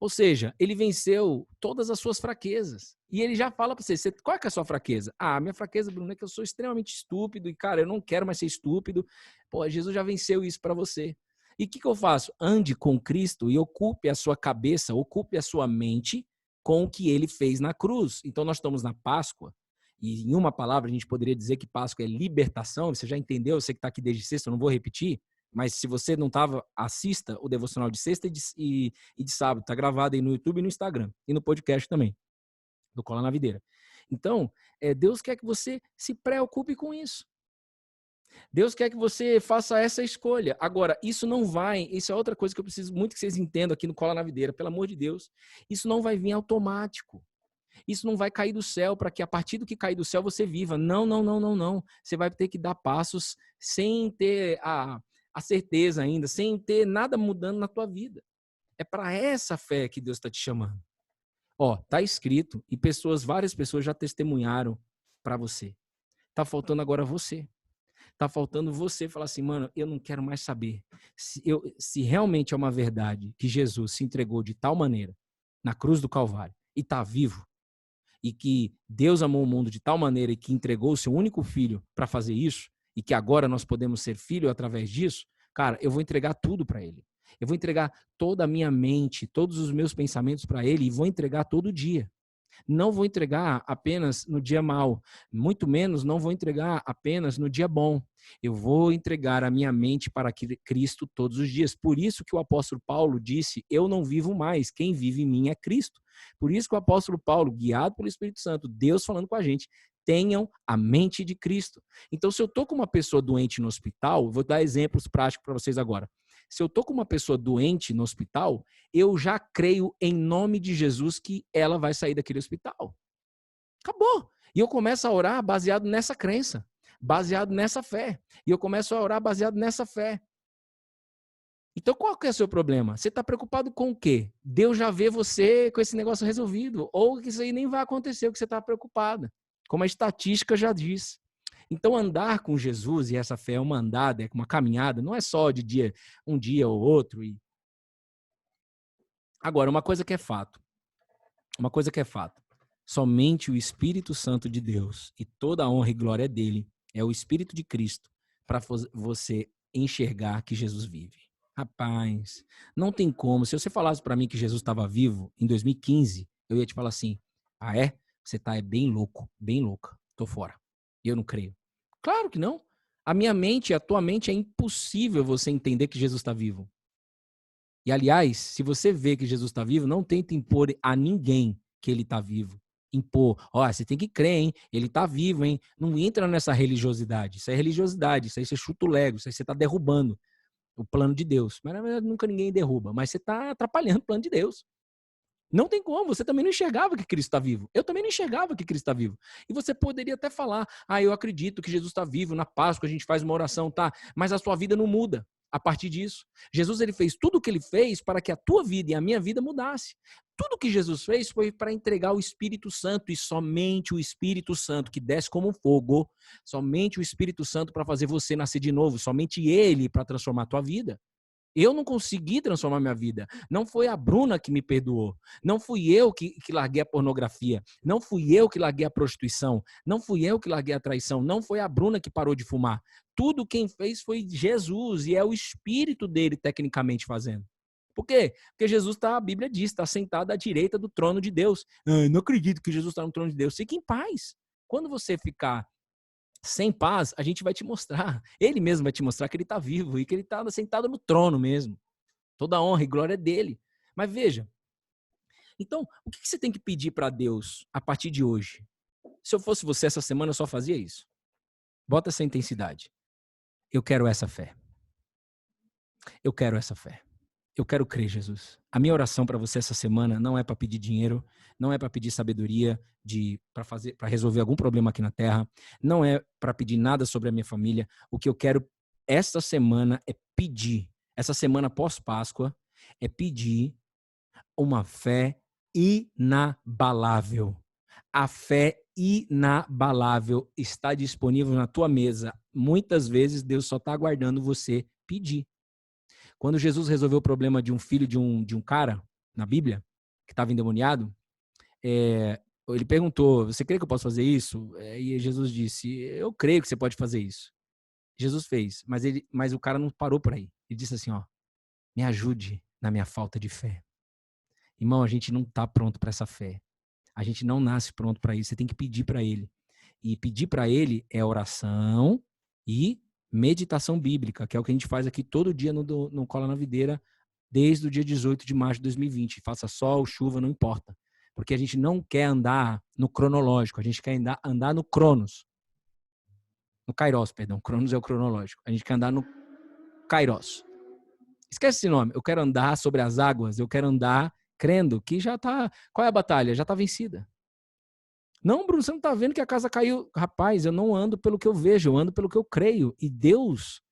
Ou seja, ele venceu todas as suas fraquezas. E ele já fala para você, qual é que é a sua fraqueza? Ah, minha fraqueza, Bruno, é que eu sou extremamente estúpido e, cara, eu não quero mais ser estúpido. Pô, Jesus já venceu isso para você. E o que eu faço? Ande com Cristo e ocupe a sua cabeça, ocupe a sua mente com o que ele fez na cruz. Então, nós estamos na Páscoa. E em uma palavra, a gente poderia dizer que Páscoa é libertação. Você já entendeu? Você que está aqui desde sexta, eu não vou repetir. Mas se você não estava, assista o devocional de sexta e de sábado. Está gravado aí no YouTube e no Instagram. E no podcast também, do Cola na Videira. Então, Deus quer que você se preocupe com isso. Deus quer que você faça essa escolha. Agora, isso é outra coisa que eu preciso muito que vocês entendam aqui no Cola na Videira, pelo amor de Deus. Isso não vai vir automático. Isso não vai cair do céu para que a partir do que cair do céu você viva. Não, não, não, não, não. Você vai ter que dar passos sem ter a certeza ainda, sem ter nada mudando na tua vida. É para essa fé que Deus está te chamando. Ó, tá escrito e várias pessoas já testemunharam para você. Tá faltando agora você. Tá faltando você falar assim, mano, eu não quero mais saber. Se realmente é uma verdade que Jesus se entregou de tal maneira na cruz do Calvário e tá vivo, e que Deus amou o mundo de tal maneira e que entregou o seu único filho para fazer isso, e que agora nós podemos ser filho através disso, cara, eu vou entregar tudo para ele. Eu vou entregar toda a minha mente, todos os meus pensamentos para ele e vou entregar todo dia. Não vou entregar apenas no dia mau, muito menos não vou entregar apenas no dia bom. Eu vou entregar a minha mente para Cristo todos os dias. Por isso que o apóstolo Paulo disse, eu não vivo mais, quem vive em mim é Cristo. Por isso que o apóstolo Paulo, guiado pelo Espírito Santo, Deus falando com a gente, tenham a mente de Cristo. Então, se eu estou com uma pessoa doente no hospital, vou dar exemplos práticos para vocês agora. Se eu estou com uma pessoa doente no hospital, eu já creio em nome de Jesus que ela vai sair daquele hospital. Acabou. E eu começo a orar baseado nessa crença, baseado nessa fé. E eu começo a orar baseado nessa fé. Então, qual que é o seu problema? Você está preocupado com o quê? Deus já vê você com esse negócio resolvido. Ou que isso aí nem vai acontecer, o que você está preocupado. Como a estatística já diz. Então, andar com Jesus, e essa fé é uma andada, é uma caminhada, não é só de um dia ou outro. Agora, uma coisa que é fato. Somente o Espírito Santo de Deus e toda a honra e glória dele é o Espírito de Cristo para você enxergar que Jesus vive. Rapaz, não tem como. Se você falasse para mim que Jesus estava vivo em 2015, eu ia te falar assim, ah é? Você tá bem louco, bem louca. Tô fora. Eu não creio. Claro que não. A minha mente, a tua mente, é impossível você entender que Jesus está vivo. E, aliás, se você vê que Jesus está vivo, não tenta impor a ninguém que ele está vivo. Impor, você tem que crer, hein? Ele está vivo, hein? Não entra nessa religiosidade. Isso é religiosidade, isso aí você chuta o Lego, isso aí você está derrubando o plano de Deus. Mas, na verdade, nunca ninguém derruba, mas você está atrapalhando o plano de Deus. Não tem como, você também não enxergava que Cristo está vivo. Eu também não enxergava que Cristo está vivo. E você poderia até falar, eu acredito que Jesus está vivo, na Páscoa a gente faz uma oração, tá? Mas a sua vida não muda. a partir disso. Jesus ele fez tudo o que ele fez para que a tua vida e a minha vida mudasse. Tudo que Jesus fez foi para entregar o Espírito Santo, e somente o Espírito Santo que desce como um fogo, somente o Espírito Santo para fazer você nascer de novo, somente ele para transformar a tua vida. Eu não consegui transformar minha vida. Não foi a Bruna que me perdoou. Não fui eu que larguei a pornografia. Não fui eu que larguei a prostituição. Não fui eu que larguei a traição. Não foi a Bruna que parou de fumar. Tudo quem fez foi Jesus, e é o Espírito dele tecnicamente fazendo. Por quê? Porque Jesus a Bíblia diz, está sentado à direita do trono de Deus. Não acredito que Jesus está no trono de Deus. Fique em paz. Quando você ficar sem paz, a gente vai te mostrar. Ele mesmo vai te mostrar que ele está vivo e que ele está sentado no trono mesmo. Toda a honra e glória é dele. Mas veja, então, o que você tem que pedir para Deus a partir de hoje? Se eu fosse você essa semana, eu só fazia isso. Bota essa intensidade. Eu quero essa fé. Eu quero essa fé. Eu quero crer, Jesus. A minha oração para você essa semana não é para pedir dinheiro, não é para pedir sabedoria para resolver algum problema aqui na Terra, não é para pedir nada sobre a minha família. O que eu quero esta semana é pedir, essa semana pós-Páscoa, é pedir uma fé inabalável. A fé inabalável está disponível na tua mesa. Muitas vezes Deus só está aguardando você pedir. Quando Jesus resolveu o problema de um filho de um cara, na Bíblia, que estava endemoniado, ele perguntou, você crê que eu posso fazer isso? E Jesus disse, eu creio que você pode fazer isso. Jesus fez, mas o cara não parou por aí. Ele disse assim, me ajude na minha falta de fé. Irmão, a gente não está pronto para essa fé. A gente não nasce pronto para isso. Você tem que pedir para ele. E pedir para ele é oração e meditação bíblica, que é o que a gente faz aqui todo dia no Cola na Videira, desde o dia 18 de março de 2020. Faça sol, chuva, não importa. Porque a gente não quer andar no cronológico, a gente quer andar no Cronos. No Kairos, perdão. Cronos é o cronológico. A gente quer andar no Kairos. Esquece esse nome. Eu quero andar sobre as águas, eu quero andar crendo que já tá... Qual é a batalha? Já tá vencida. Não, Bruno, você não tá vendo que a casa caiu? Rapaz, eu não ando pelo que eu vejo, eu ando pelo que eu creio. E Deus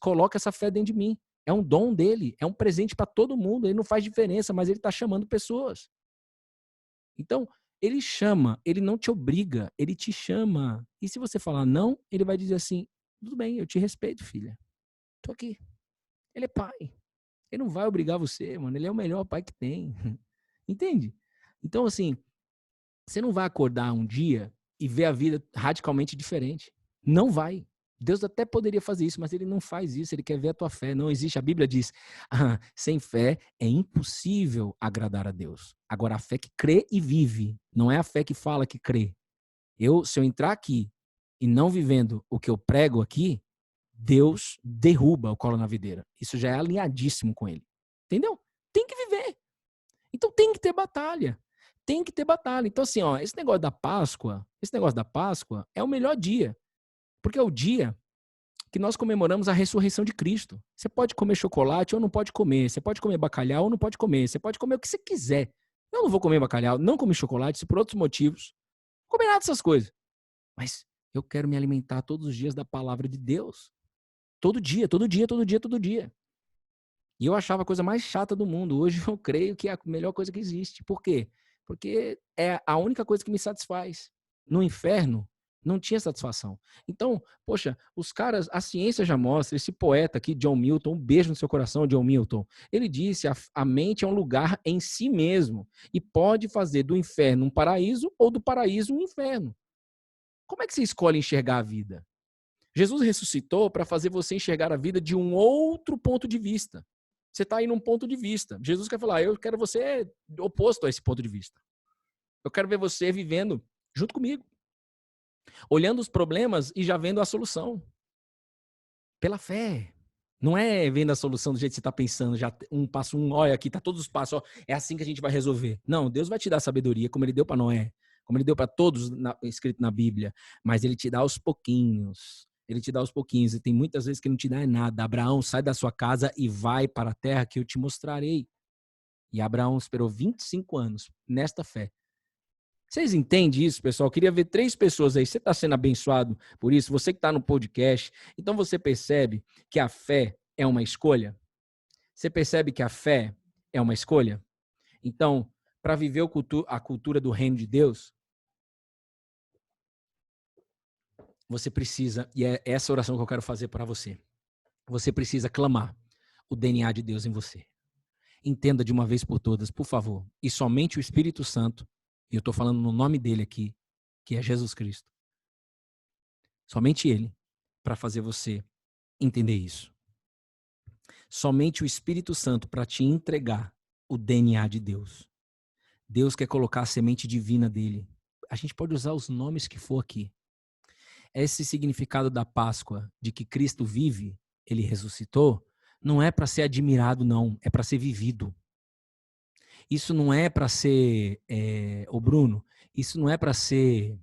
coloca essa fé dentro de mim. É um dom dele, é um presente para todo mundo. Ele não faz diferença, mas ele tá chamando pessoas. Então, ele chama, ele não te obriga, ele te chama. E se você falar não, ele vai dizer assim, tudo bem, eu te respeito, filha. Tô aqui. Ele é pai. Ele não vai obrigar você, mano. Ele é o melhor pai que tem. Entende? Então, assim, você não vai acordar um dia e ver a vida radicalmente diferente. Não vai. Deus até poderia fazer isso, mas ele não faz isso. Ele quer ver a tua fé. Não existe. A Bíblia diz, sem fé é impossível agradar a Deus. Agora, a fé que crê e vive, não é a fé que fala que crê. Se eu entrar aqui e não vivendo o que eu prego aqui, Deus derruba o Cola na Videira. Isso já é alinhadíssimo com ele. Entendeu? Tem que viver. Então tem que ter batalha. Tem que ter batalha. Então assim, esse negócio da Páscoa é o melhor dia. Porque é o dia que nós comemoramos a ressurreição de Cristo. Você pode comer chocolate ou não pode comer. Você pode comer bacalhau ou não pode comer. Você pode comer o que você quiser. Eu não vou comer bacalhau, não comer chocolate, se por outros motivos. Não comer nada dessas coisas. Mas eu quero me alimentar todos os dias da palavra de Deus. Todo dia, todo dia, todo dia, todo dia. E eu achava a coisa mais chata do mundo. Hoje eu creio que é a melhor coisa que existe. Por quê? Porque é a única coisa que me satisfaz. No inferno, não tinha satisfação. Então, poxa, os caras, a ciência já mostra, esse poeta aqui, John Milton, um beijo no seu coração, John Milton. Ele disse, a mente é um lugar em si mesmo e pode fazer do inferno um paraíso ou do paraíso um inferno. Como é que você escolhe enxergar a vida? Jesus ressuscitou para fazer você enxergar a vida de um outro ponto de vista. Você está aí num ponto de vista. Jesus quer falar, eu quero você oposto a esse ponto de vista. Eu quero ver você vivendo junto comigo. Olhando os problemas e já vendo a solução. Pela fé. Não é vendo a solução do jeito que você está pensando, já um passo, olha aqui, tá todos os passos, é assim que a gente vai resolver. Não, Deus vai te dar sabedoria, como ele deu para Noé, como ele deu para todos escrito na Bíblia, mas ele te dá aos pouquinhos. Ele te dá aos pouquinhos, e tem muitas vezes que não te dá nada. Abraão, sai da sua casa e vai para a terra que eu te mostrarei. E Abraão esperou 25 anos nesta fé. Vocês entendem isso, pessoal? Eu queria ver 3 pessoas aí. Você está sendo abençoado por isso? Você que está no podcast. Então você percebe que a fé é uma escolha? Você percebe que a fé é uma escolha? Então, para viver a cultura do reino de Deus, você precisa, e é essa oração que eu quero fazer para você, você precisa clamar o DNA de Deus em você. Entenda de uma vez por todas, por favor, e somente o Espírito Santo, e eu estou falando no nome dele aqui, que é Jesus Cristo, somente ele, para fazer você entender isso. Somente o Espírito Santo para te entregar o DNA de Deus. Deus quer colocar a semente divina dele. A gente pode usar os nomes que for aqui. Esse significado da Páscoa, de que Cristo vive, ele ressuscitou, não é para ser admirado, não. É para ser vivido. Isso não é para ser, Bruno, isso não é para ser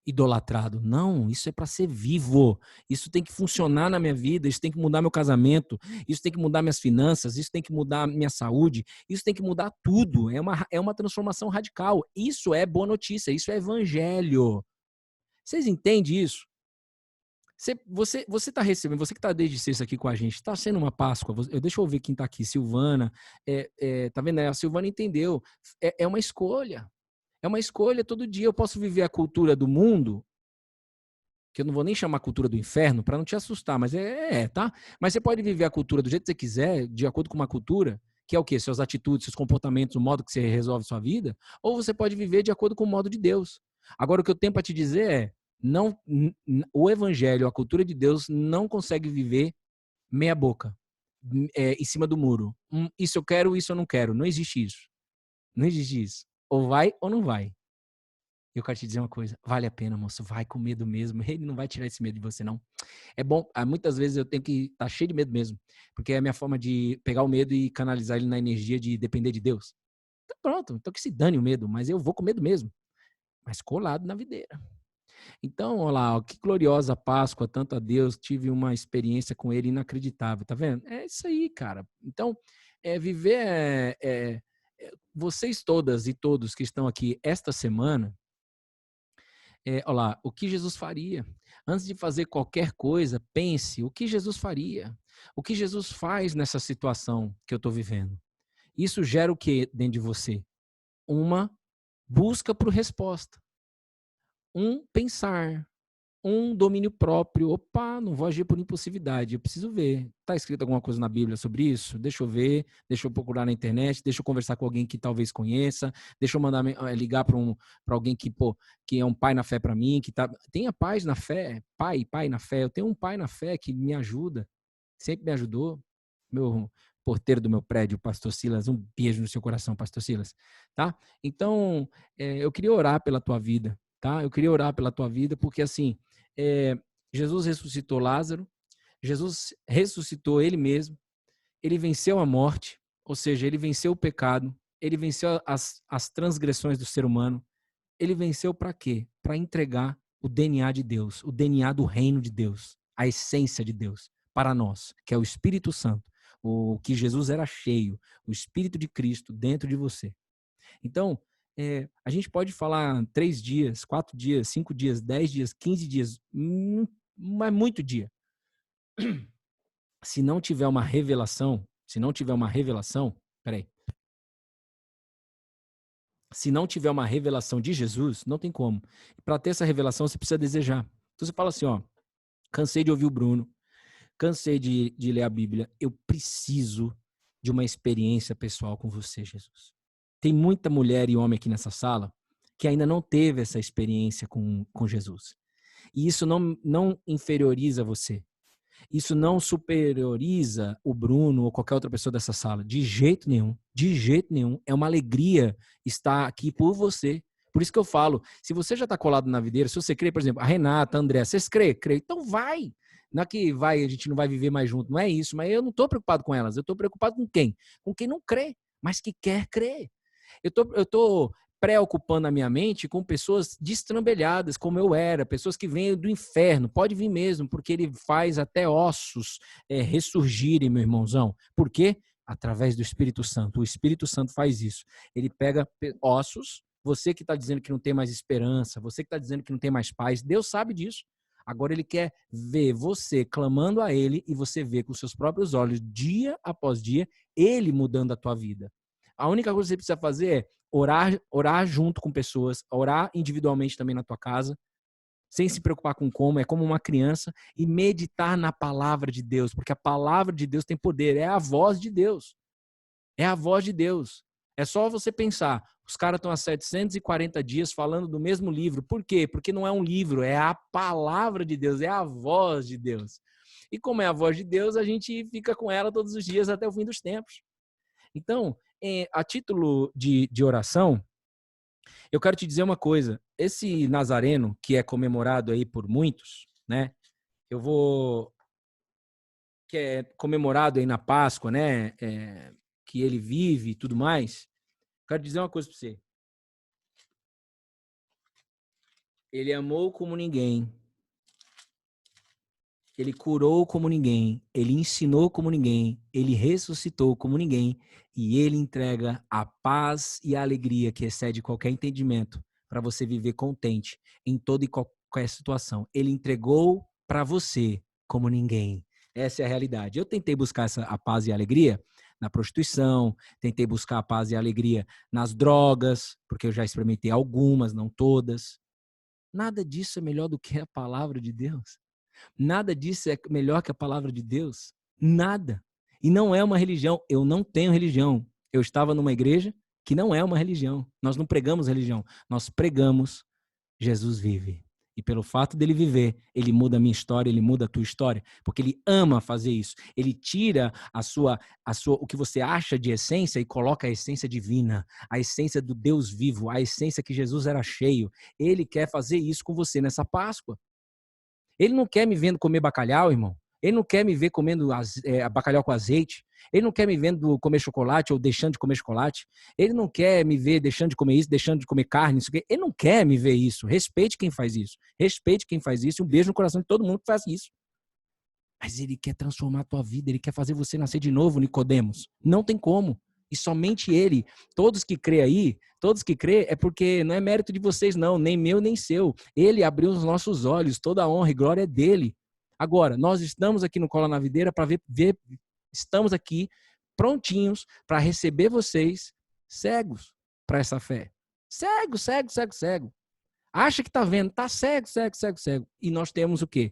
idolatrado. Não, isso é para ser vivo. Isso tem que funcionar na minha vida, isso tem que mudar meu casamento, isso tem que mudar minhas finanças, isso tem que mudar minha saúde, isso tem que mudar tudo. É uma transformação radical. Isso é boa notícia, isso é evangelho. Vocês entendem isso? Você está recebendo, você que está desde sexta aqui com a gente, está sendo uma Páscoa. Deixa eu ver quem está aqui, Silvana. Tá vendo? A Silvana entendeu. É uma escolha. É uma escolha todo dia. Eu posso viver a cultura do mundo, que eu não vou nem chamar cultura do inferno para não te assustar, mas tá? Mas você pode viver a cultura do jeito que você quiser, de acordo com uma cultura, que é o quê? Suas atitudes, seus comportamentos, o modo que você resolve sua vida, ou você pode viver de acordo com o modo de Deus. Agora, o que eu tenho para te dizer é, não, o evangelho, a cultura de Deus, não consegue viver meia boca, em cima do muro. Isso eu quero, isso eu não quero. Não existe isso. Não existe isso. Ou vai ou não vai. Eu quero te dizer uma coisa, vale a pena, moço, vai com medo mesmo, ele não vai tirar esse medo de você, não. É bom, muitas vezes eu tenho que estar cheio de medo mesmo, porque é a minha forma de pegar o medo e canalizar ele na energia de depender de Deus. Então pronto, então que se dane o medo, mas eu vou com medo mesmo, mas colado na videira. Então, olha lá, que gloriosa Páscoa, tanto a Deus, tive uma experiência com ele inacreditável, tá vendo? É isso aí, cara. Então, viver, vocês todas e todos que estão aqui esta semana, olha lá, o que Jesus faria? Antes de fazer qualquer coisa, pense o que Jesus faria. O que Jesus faz nessa situação que eu estou vivendo. Isso gera o que dentro de você? Uma busca por resposta. Um pensar. Um domínio próprio. Opa, não vou agir por impulsividade. Eu preciso ver. Está escrito alguma coisa na Bíblia sobre isso? Deixa eu ver. Deixa eu procurar na internet. Deixa eu conversar com alguém que talvez conheça. Deixa eu mandar ligar para alguém que é um pai na fé para mim. Tenha paz na fé. Pai na fé. Eu tenho um pai na fé que me ajuda. Sempre me ajudou. Meu porteiro do meu prédio, Pastor Silas. Um beijo no seu coração, Pastor Silas. Tá? Então, eu queria orar pela tua vida. Tá? Eu queria orar pela tua vida porque assim, Jesus ressuscitou Lázaro, Jesus ressuscitou ele mesmo, ele venceu a morte, ou seja, ele venceu o pecado, ele venceu as transgressões do ser humano. Ele venceu para quê? Para entregar o DNA de Deus, o DNA do reino de Deus, a essência de Deus para nós, que é o Espírito Santo, o que Jesus era cheio, o Espírito de Cristo dentro de você. Então, a gente pode falar 3 dias, 4 dias, 5 dias, 10 dias, 15 dias, mas muito dia. Se não tiver uma revelação, peraí. Se não tiver uma revelação de Jesus, não tem como. Para ter essa revelação, você precisa desejar. Então você fala assim, ó, cansei de ouvir o Bruno, cansei de ler a Bíblia, eu preciso de uma experiência pessoal com você, Jesus. Tem muita mulher e homem aqui nessa sala que ainda não teve essa experiência com Jesus. E isso não inferioriza você. Isso não superioriza o Bruno ou qualquer outra pessoa dessa sala. De jeito nenhum. De jeito nenhum. É uma alegria estar aqui por você. Por isso que eu falo, se você já está colado na videira, se você crê, por exemplo, a Renata, a André, vocês crê? Então vai. Não é que a gente não vai viver mais junto, não é isso. Mas eu não estou preocupado com elas. Eu estou preocupado com quem? Com quem não crê, mas que quer crer. Eu tô preocupando a minha mente com pessoas destrambelhadas, como eu era, pessoas que vêm do inferno. Pode vir mesmo, porque ele faz até ossos ressurgirem, meu irmãozão. Por quê? Através do Espírito Santo. O Espírito Santo faz isso. Ele pega ossos, você que está dizendo que não tem mais esperança, você que está dizendo que não tem mais paz, Deus sabe disso. Agora ele quer ver você clamando a ele e você ver com seus próprios olhos, dia após dia, ele mudando a tua vida. A única coisa que você precisa fazer é orar junto com pessoas, orar individualmente também na tua casa, sem se preocupar com como, é como uma criança, e meditar na palavra de Deus, porque a palavra de Deus tem poder, é a voz de Deus. É a voz de Deus. É só você pensar, os caras estão há 740 dias falando do mesmo livro. Por quê? Porque não é um livro, é a palavra de Deus, é a voz de Deus. E como é a voz de Deus, a gente fica com ela todos os dias até o fim dos tempos. Então, a título de oração, eu quero te dizer uma coisa. Esse Nazareno, que é comemorado aí por muitos, né? Que é comemorado aí na Páscoa, né? Que ele vive e tudo mais. Quero dizer uma coisa para você. Ele amou como ninguém. Ele curou como ninguém. Ele ensinou como ninguém. Ele ressuscitou como ninguém. E ele entrega a paz e a alegria que excede qualquer entendimento para você viver contente em toda e qualquer situação. Ele entregou para você como ninguém. Essa é a realidade. Eu tentei buscar a paz e a alegria na prostituição, tentei buscar a paz e a alegria nas drogas, porque eu já experimentei algumas, não todas. Nada disso é melhor do que a palavra de Deus. Nada disso é melhor que a palavra de Deus. Nada. E não é uma religião. Eu não tenho religião. Eu estava numa igreja que não é uma religião. Nós não pregamos religião. Nós pregamos Jesus vive. E pelo fato dele viver, ele muda a minha história, ele muda a tua história, porque ele ama fazer isso. Ele tira o que você acha de essência e coloca a essência divina, a essência do Deus vivo, a essência que Jesus era cheio. Ele quer fazer isso com você nessa Páscoa. Ele não quer me vendo comer bacalhau, irmão. Ele não quer me ver comendo bacalhau com azeite. Ele não quer me vendo comer chocolate ou deixando de comer chocolate. Ele não quer me ver deixando de comer isso, deixando de comer carne. Isso aqui. Ele não quer me ver isso. Respeite quem faz isso. Respeite quem faz isso. Um beijo no coração de todo mundo que faz isso. Mas ele quer transformar a tua vida. Ele quer fazer você nascer de novo, Nicodemos. Não tem como. E somente ele. Todos que crê aí, todos que crê é porque não é mérito de vocês não, nem meu nem seu. Ele abriu os nossos olhos, toda a honra e glória é dele. Agora, nós estamos aqui no Cola na Videira para ver, estamos aqui prontinhos para receber vocês cegos para essa fé. Cego, cego, cego, cego. Acha que tá vendo, tá cego, cego, cego, cego. E nós temos o quê?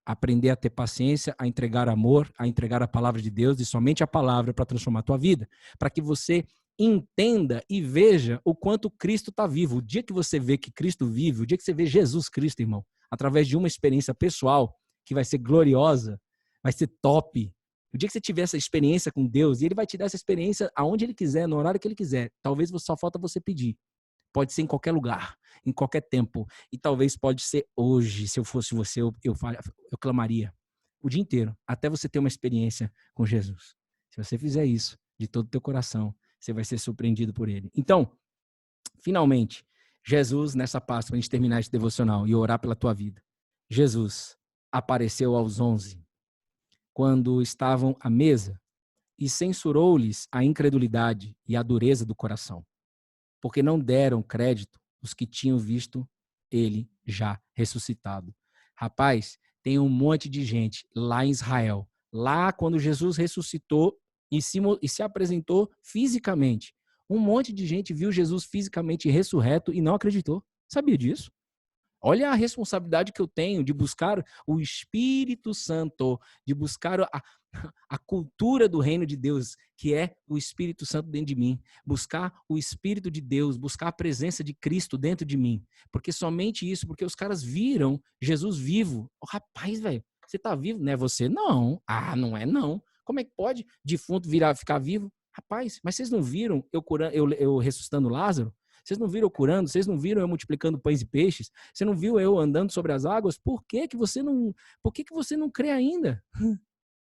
Aprender a ter paciência, a entregar amor, a entregar a palavra de Deus e somente a palavra para transformar a tua vida, para que você entenda e veja o quanto Cristo está vivo. O dia que você vê que Cristo vive, o dia que você vê Jesus Cristo, irmão, através de uma experiência pessoal que vai ser gloriosa, vai ser top. O dia que você tiver essa experiência com Deus, e Ele vai te dar essa experiência aonde Ele quiser, no horário que Ele quiser. Talvez só falta você pedir. Pode ser em qualquer lugar, em qualquer tempo. E talvez pode ser hoje. Se eu fosse você, eu clamaria o dia inteiro, até você ter uma experiência com Jesus. Se você fizer isso de todo o teu coração, você vai ser surpreendido por ele. Então, finalmente, Jesus, nessa Páscoa, para a gente terminar esse devocional e orar pela tua vida. Jesus apareceu aos 11, quando estavam à mesa, e censurou-lhes a incredulidade e a dureza do coração, porque não deram crédito os que tinham visto ele já ressuscitado. Rapaz, tem um monte de gente lá em Israel, lá quando Jesus ressuscitou e se apresentou fisicamente. Um monte de gente viu Jesus fisicamente ressurreto e não acreditou. Sabia disso? Olha a responsabilidade que eu tenho de buscar o Espírito Santo, de buscar a cultura do reino de Deus, que é o Espírito Santo dentro de mim. Buscar o Espírito de Deus, buscar a presença de Cristo dentro de mim. Porque somente isso, porque os caras viram Jesus vivo. Oh, rapaz, velho, você tá vivo? Não é você? Não. Ah, não é não. Como é que pode defunto ficar vivo? Rapaz, mas vocês não viram eu ressuscitando Lázaro? Vocês não viram eu curando? Vocês não viram eu multiplicando pães e peixes? Você não viu eu andando sobre as águas? Por que você não crê ainda?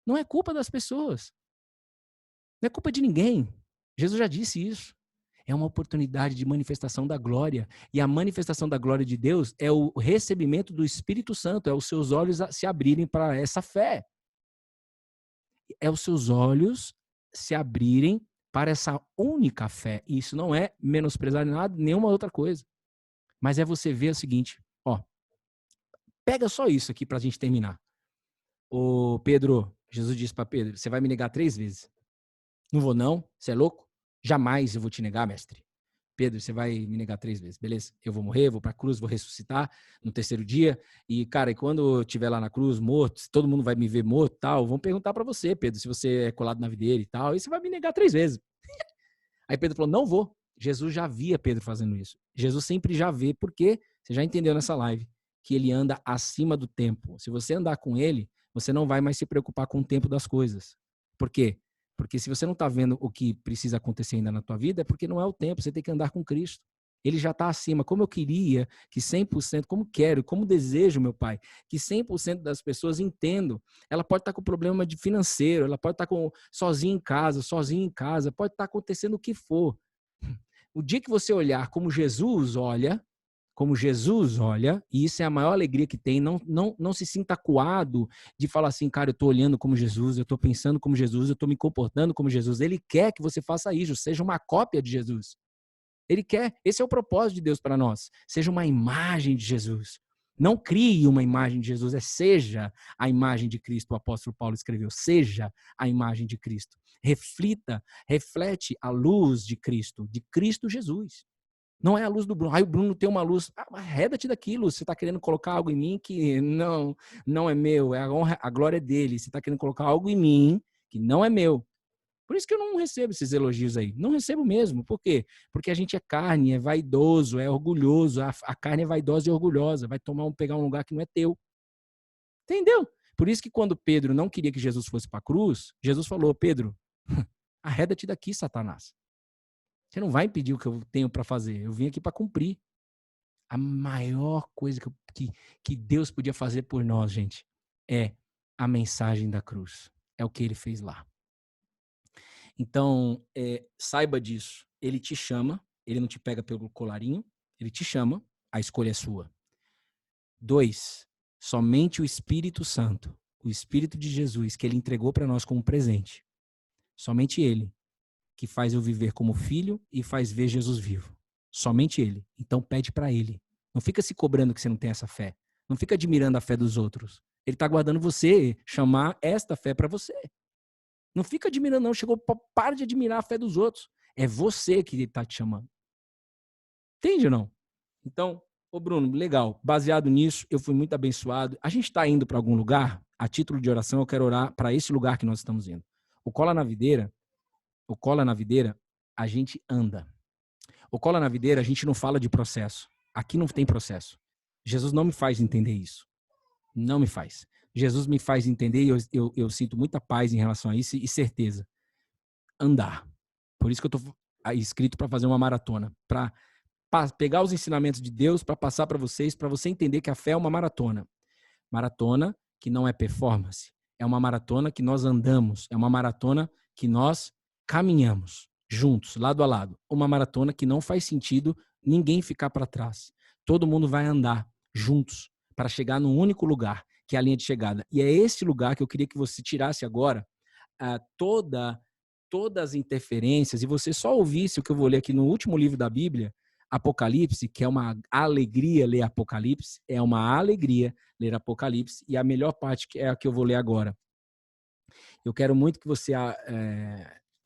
Não é culpa das pessoas. Não é culpa de ninguém. Jesus já disse isso. É uma oportunidade de manifestação da glória. E a manifestação da glória de Deus é o recebimento do Espírito Santo, é os seus olhos se abrirem para essa fé. É os seus olhos se abrirem para essa única fé. E isso não é menosprezar nada, nenhuma outra coisa. Mas é você ver o seguinte, ó, Pega só isso aqui pra gente terminar. Ô Pedro, Jesus disse para Pedro, você vai me negar 3 vezes. Não vou não, você é louco? Jamais eu vou te negar, mestre. Pedro, você vai me negar 3 vezes, beleza? Eu vou morrer, vou pra cruz, vou ressuscitar no 3º dia. E, cara, e quando eu estiver lá na cruz, morto, todo mundo vai me ver morto e tal, vão perguntar pra você, Pedro, se você é colado na videira e tal, e você vai me negar 3 vezes. Aí Pedro falou, não vou. Jesus já via Pedro fazendo isso. Jesus sempre já vê, porque você já entendeu nessa live, que ele anda acima do tempo. Se você andar com ele, você não vai mais se preocupar com o tempo das coisas. Por quê? Porque se você não está vendo o que precisa acontecer ainda na tua vida, é porque não é o tempo, você tem que andar com Cristo. Ele já está acima. Como eu queria que 100%, como quero, como desejo, meu Pai, que 100% das pessoas entendam. Ela pode estar com problema de financeiro, ela pode estar sozinha em casa, pode estar acontecendo o que for. O dia que você olhar como Jesus olha, e isso é a maior alegria que tem, não se sinta acuado de falar assim, cara, eu estou olhando como Jesus, eu estou pensando como Jesus, eu estou me comportando como Jesus. Ele quer que você faça isso, seja uma cópia de Jesus. Ele quer, esse é o propósito de Deus para nós, seja uma imagem de Jesus. Não crie uma imagem de Jesus, seja a imagem de Cristo. O apóstolo Paulo escreveu, seja a imagem de Cristo. Reflete a luz de Cristo Jesus. Não é a luz do Bruno. O Bruno tem uma luz. Arreda-te daquilo. Você está querendo colocar algo em mim que não é meu. É a honra, a glória dele. Você está querendo colocar algo em mim que não é meu. Por isso que eu não recebo esses elogios aí. Não recebo mesmo. Por quê? Porque a gente é carne, é vaidoso, é orgulhoso. A carne é vaidosa e orgulhosa. Vai pegar um lugar que não é teu. Entendeu? Por isso que quando Pedro não queria que Jesus fosse para a cruz, Jesus falou, Pedro, arreda-te daqui, Satanás. Você não vai impedir o que eu tenho para fazer. Eu vim aqui para cumprir. A maior coisa que Deus podia fazer por nós, gente, é a mensagem da cruz. É o que ele fez lá. Então, saiba disso. Ele te chama, ele não te pega pelo colarinho, ele te chama, a escolha é sua. 2, somente o Espírito Santo, o Espírito de Jesus, que ele entregou para nós como presente. Somente ele que faz eu viver como filho e faz ver Jesus vivo. Somente ele. Então pede para ele. Não fica se cobrando que você não tem essa fé. Não fica admirando a fé dos outros. Ele está aguardando você chamar esta fé para você. Não fica admirando, não. Para de admirar a fé dos outros. É você que ele está te chamando. Entende ou não? Então, ô Bruno, legal. Baseado nisso, eu fui muito abençoado. A gente está indo para algum lugar. A título de oração, eu quero orar para esse lugar que nós estamos indo. O Cola na Videira, a gente anda. O Cola na Videira, a gente não fala de processo. Aqui não tem processo. Jesus não me faz entender isso. Não me faz. Jesus me faz entender e eu sinto muita paz em relação a isso e certeza. Andar. Por isso que eu estou inscrito para fazer uma maratona. Para pegar os ensinamentos de Deus, para passar para vocês, para você entender que a fé é uma maratona. Maratona que não é performance. É uma maratona que nós andamos. É uma maratona que nós caminhamos juntos, lado a lado. Uma maratona que não faz sentido ninguém ficar para trás. Todo mundo vai andar juntos para chegar num único lugar, que é a linha de chegada. E é esse lugar que eu queria que você tirasse agora todas as interferências e você só ouvisse o que eu vou ler aqui no último livro da Bíblia, Apocalipse, que é uma alegria ler Apocalipse, é uma alegria ler Apocalipse, e a melhor parte é a que eu vou ler agora. Eu quero muito que você,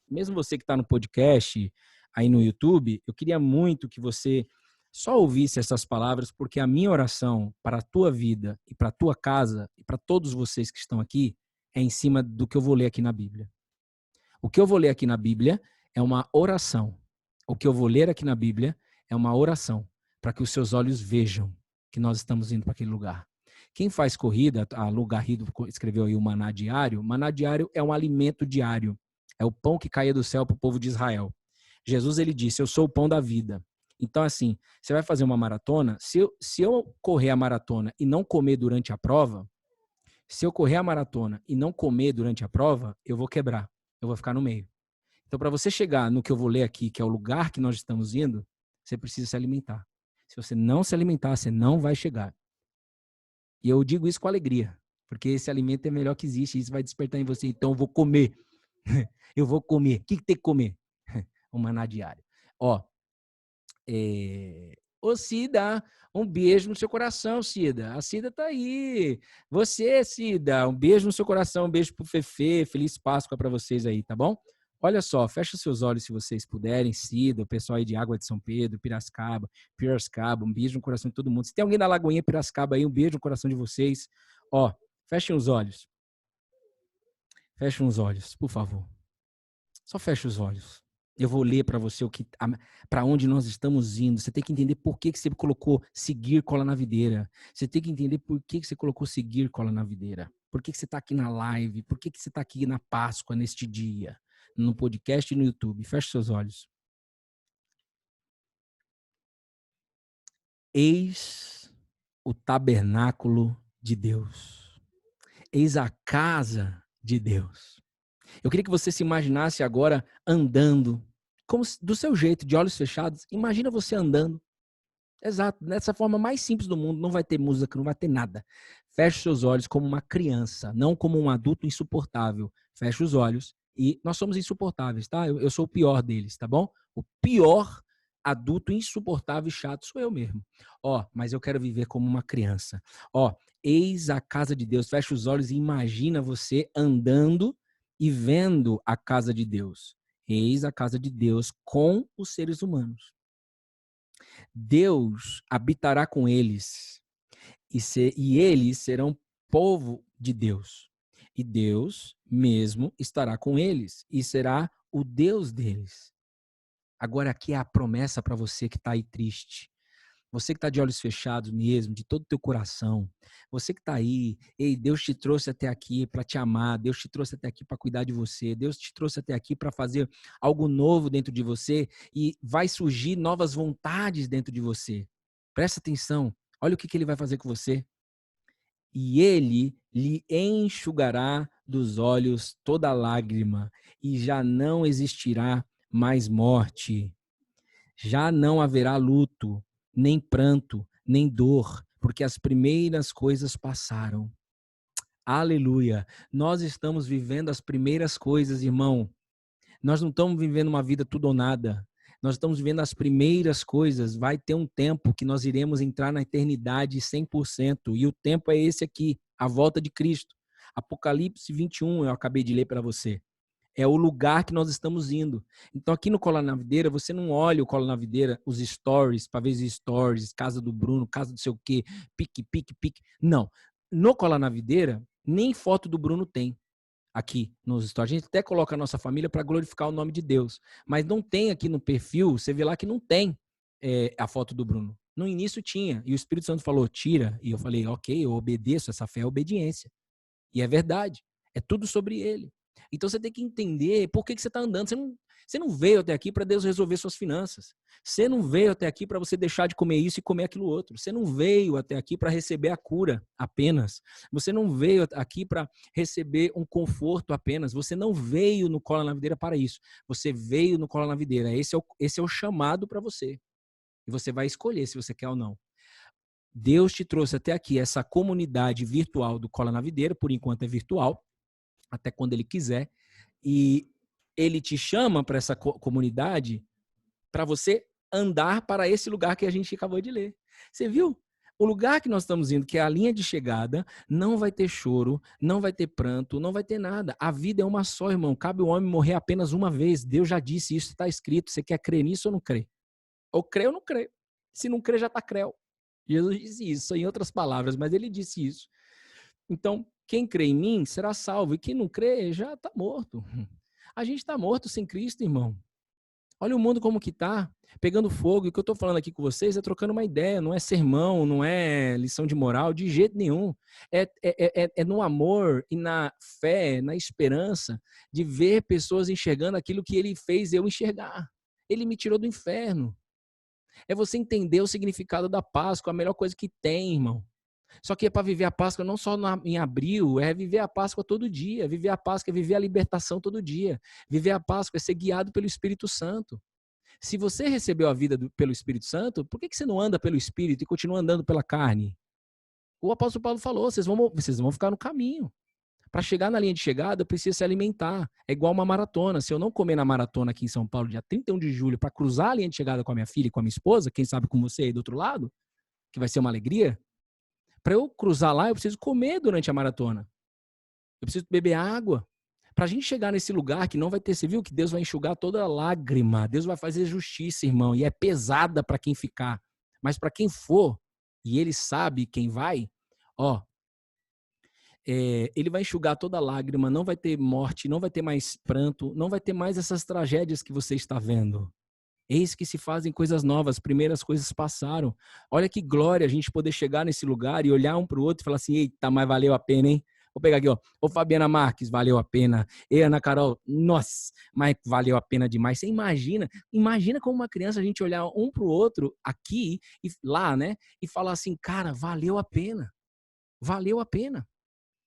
mesmo você que está no podcast, aí no YouTube, eu queria muito que você só ouvisse essas palavras, porque a minha oração para a tua vida e para a tua casa e para todos vocês que estão aqui é em cima do que eu vou ler aqui na Bíblia. O que eu vou ler aqui na Bíblia é uma oração. O que eu vou ler aqui na Bíblia é uma oração para que os seus olhos vejam que nós estamos indo para aquele lugar. Quem faz corrida, a Lu Garrido escreveu aí o maná diário. Maná diário é um alimento diário. É o pão que caía do céu para o povo de Israel. Jesus, ele disse, eu sou o pão da vida. Então, assim, você vai fazer uma maratona, se eu correr a maratona e não comer durante a prova, se eu correr a maratona e não comer durante a prova, eu vou quebrar. Eu vou ficar no meio. Então, para você chegar no que eu vou ler aqui, que é o lugar que nós estamos indo, você precisa se alimentar. Se você não se alimentar, você não vai chegar. E eu digo isso com alegria, porque esse alimento é o melhor que existe, isso vai despertar em você. Então, eu vou comer. Eu vou comer. O que tem que comer? O maná diário. Ó, Ô, Cida, um beijo no seu coração, Cida. A Cida tá aí. Você, Cida, um beijo no seu coração, um beijo pro Fefe. Feliz Páscoa para vocês aí, tá bom? Olha só, fecha seus olhos se vocês puderem, Cida, o pessoal aí de Água de São Pedro, Piracicaba, um beijo no coração de todo mundo. Se tem alguém da Lagoinha Piracicaba aí, um beijo no coração de vocês. Ó, fechem os olhos. Fechem os olhos, por favor. Só feche os olhos. Eu vou ler para você para onde nós estamos indo. Você tem que entender por que você colocou seguir cola na videira. Você tem que entender por que você colocou seguir cola na videira. Por que você está aqui na live? Por que você está aqui na Páscoa, neste dia? No podcast e no YouTube. Feche seus olhos. Eis o tabernáculo de Deus. Eis a casa de Deus. Eu queria que você se imaginasse agora andando, como do seu jeito, de olhos fechados. Imagina você andando. Exato, dessa forma mais simples do mundo, não vai ter música, não vai ter nada. Feche seus olhos como uma criança, não como um adulto insuportável. Feche os olhos e nós somos insuportáveis, tá? Eu sou o pior deles, tá bom? O pior adulto insuportável e chato sou eu mesmo. Ó, mas eu quero viver como uma criança. Ó, eis a casa de Deus. Feche os olhos e imagina você andando e vendo a casa de Deus. Eis a casa de Deus com os seres humanos. Deus habitará com eles e eles serão povo de Deus. E Deus mesmo estará com eles e será o Deus deles. Agora aqui é a promessa para você que está aí triste. Você que está de olhos fechados mesmo, de todo o teu coração. Você que está aí, ei, Deus te trouxe até aqui para te amar. Deus te trouxe até aqui para cuidar de você. Deus te trouxe até aqui para fazer algo novo dentro de você e vai surgir novas vontades dentro de você. Presta atenção. Olha o que ele vai fazer com você. E ele lhe enxugará dos olhos toda lágrima e já não existirá mais morte. Já não haverá luto, nem pranto, nem dor, porque as primeiras coisas passaram. Aleluia! Nós estamos vivendo as primeiras coisas, irmão. Nós não estamos vivendo uma vida tudo ou nada. Nós estamos vivendo as primeiras coisas. Vai ter um tempo que nós iremos entrar na eternidade 100%. E o tempo é esse aqui, a volta de Cristo. Apocalipse 21, eu acabei de ler para você. É o lugar que nós estamos indo. Então, aqui no Cola na Videira, você não olha o Cola na Videira, os stories, para ver os stories, casa do Bruno, casa do sei o quê, pique, pique, pique. Não. No Cola na Videira, nem foto do Bruno tem aqui nos stories. A gente até coloca a nossa família para glorificar o nome de Deus. Mas não tem aqui no perfil, você vê lá que não tem a foto do Bruno. No início tinha. E o Espírito Santo falou, tira. E eu falei, ok, eu obedeço, essa fé é obediência. E é verdade. É tudo sobre ele. Então você tem que entender por que você está andando. Você não veio até aqui para Deus resolver suas finanças. Você não veio até aqui para você deixar de comer isso e comer aquilo outro. Você não veio até aqui para receber a cura apenas. Você não veio aqui para receber um conforto apenas. Você não veio no Cola na Videira para isso. Você veio no Cola na Videira. Esse é o chamado para você. E você vai escolher se você quer ou não. Deus te trouxe até aqui essa comunidade virtual do Cola na Videira, por enquanto é virtual, até quando ele quiser, e ele te chama para essa comunidade para você andar para esse lugar que a gente acabou de ler. Você viu? O lugar que nós estamos indo, que é a linha de chegada, não vai ter choro, não vai ter pranto, não vai ter nada. A vida é uma só, irmão. Cabe o homem morrer apenas uma vez. Deus já disse isso, está escrito. Você quer crer nisso ou não crê? Ou crê ou não crê. Se não crê, já está creu. Jesus disse isso, em outras palavras, mas ele disse isso. Então, quem crê em mim será salvo, e quem não crê já está morto. A gente está morto sem Cristo, irmão. Olha o mundo como que está, pegando fogo. E o que eu estou falando aqui com vocês é trocando uma ideia, não é sermão, não é lição de moral, de jeito nenhum. É no amor e na fé, na esperança de ver pessoas enxergando aquilo que ele fez eu enxergar. Ele me tirou do inferno. É você entender o significado da Páscoa, a melhor coisa que tem, irmão. Só que é para viver a Páscoa não só em abril, é viver a Páscoa todo dia. Viver a Páscoa é viver a libertação todo dia. Viver a Páscoa é ser guiado pelo Espírito Santo. Se você recebeu a vida pelo Espírito Santo, por que você não anda pelo Espírito e continua andando pela carne? O apóstolo Paulo falou, vocês vão ficar no caminho. Para chegar na linha de chegada, eu preciso se alimentar. É igual uma maratona. Se eu não comer na maratona aqui em São Paulo, dia 31 de julho, para cruzar a linha de chegada com a minha filha e com a minha esposa, quem sabe com você aí do outro lado, que vai ser uma alegria, para eu cruzar lá, eu preciso comer durante a maratona. Eu preciso beber água. Para a gente chegar nesse lugar que não vai ter, você viu que Deus vai enxugar toda lágrima, Deus vai fazer justiça, irmão, e é pesada para quem ficar. Mas para quem for, e ele sabe quem vai, ó, ele vai enxugar toda lágrima, não vai ter morte, não vai ter mais pranto, não vai ter mais essas tragédias que você está vendo. Eis que se fazem coisas novas, primeiras coisas passaram. Olha que glória a gente poder chegar nesse lugar e olhar um para o outro e falar assim, eita, mas valeu a pena, hein? Vou pegar aqui, ó. Ô, Fabiana Marques, valeu a pena. E Ana Carol, nossa, mas valeu a pena demais. Você imagina como uma criança a gente olhar um para o outro aqui e lá, né? E falar assim, cara, valeu a pena. Valeu a pena.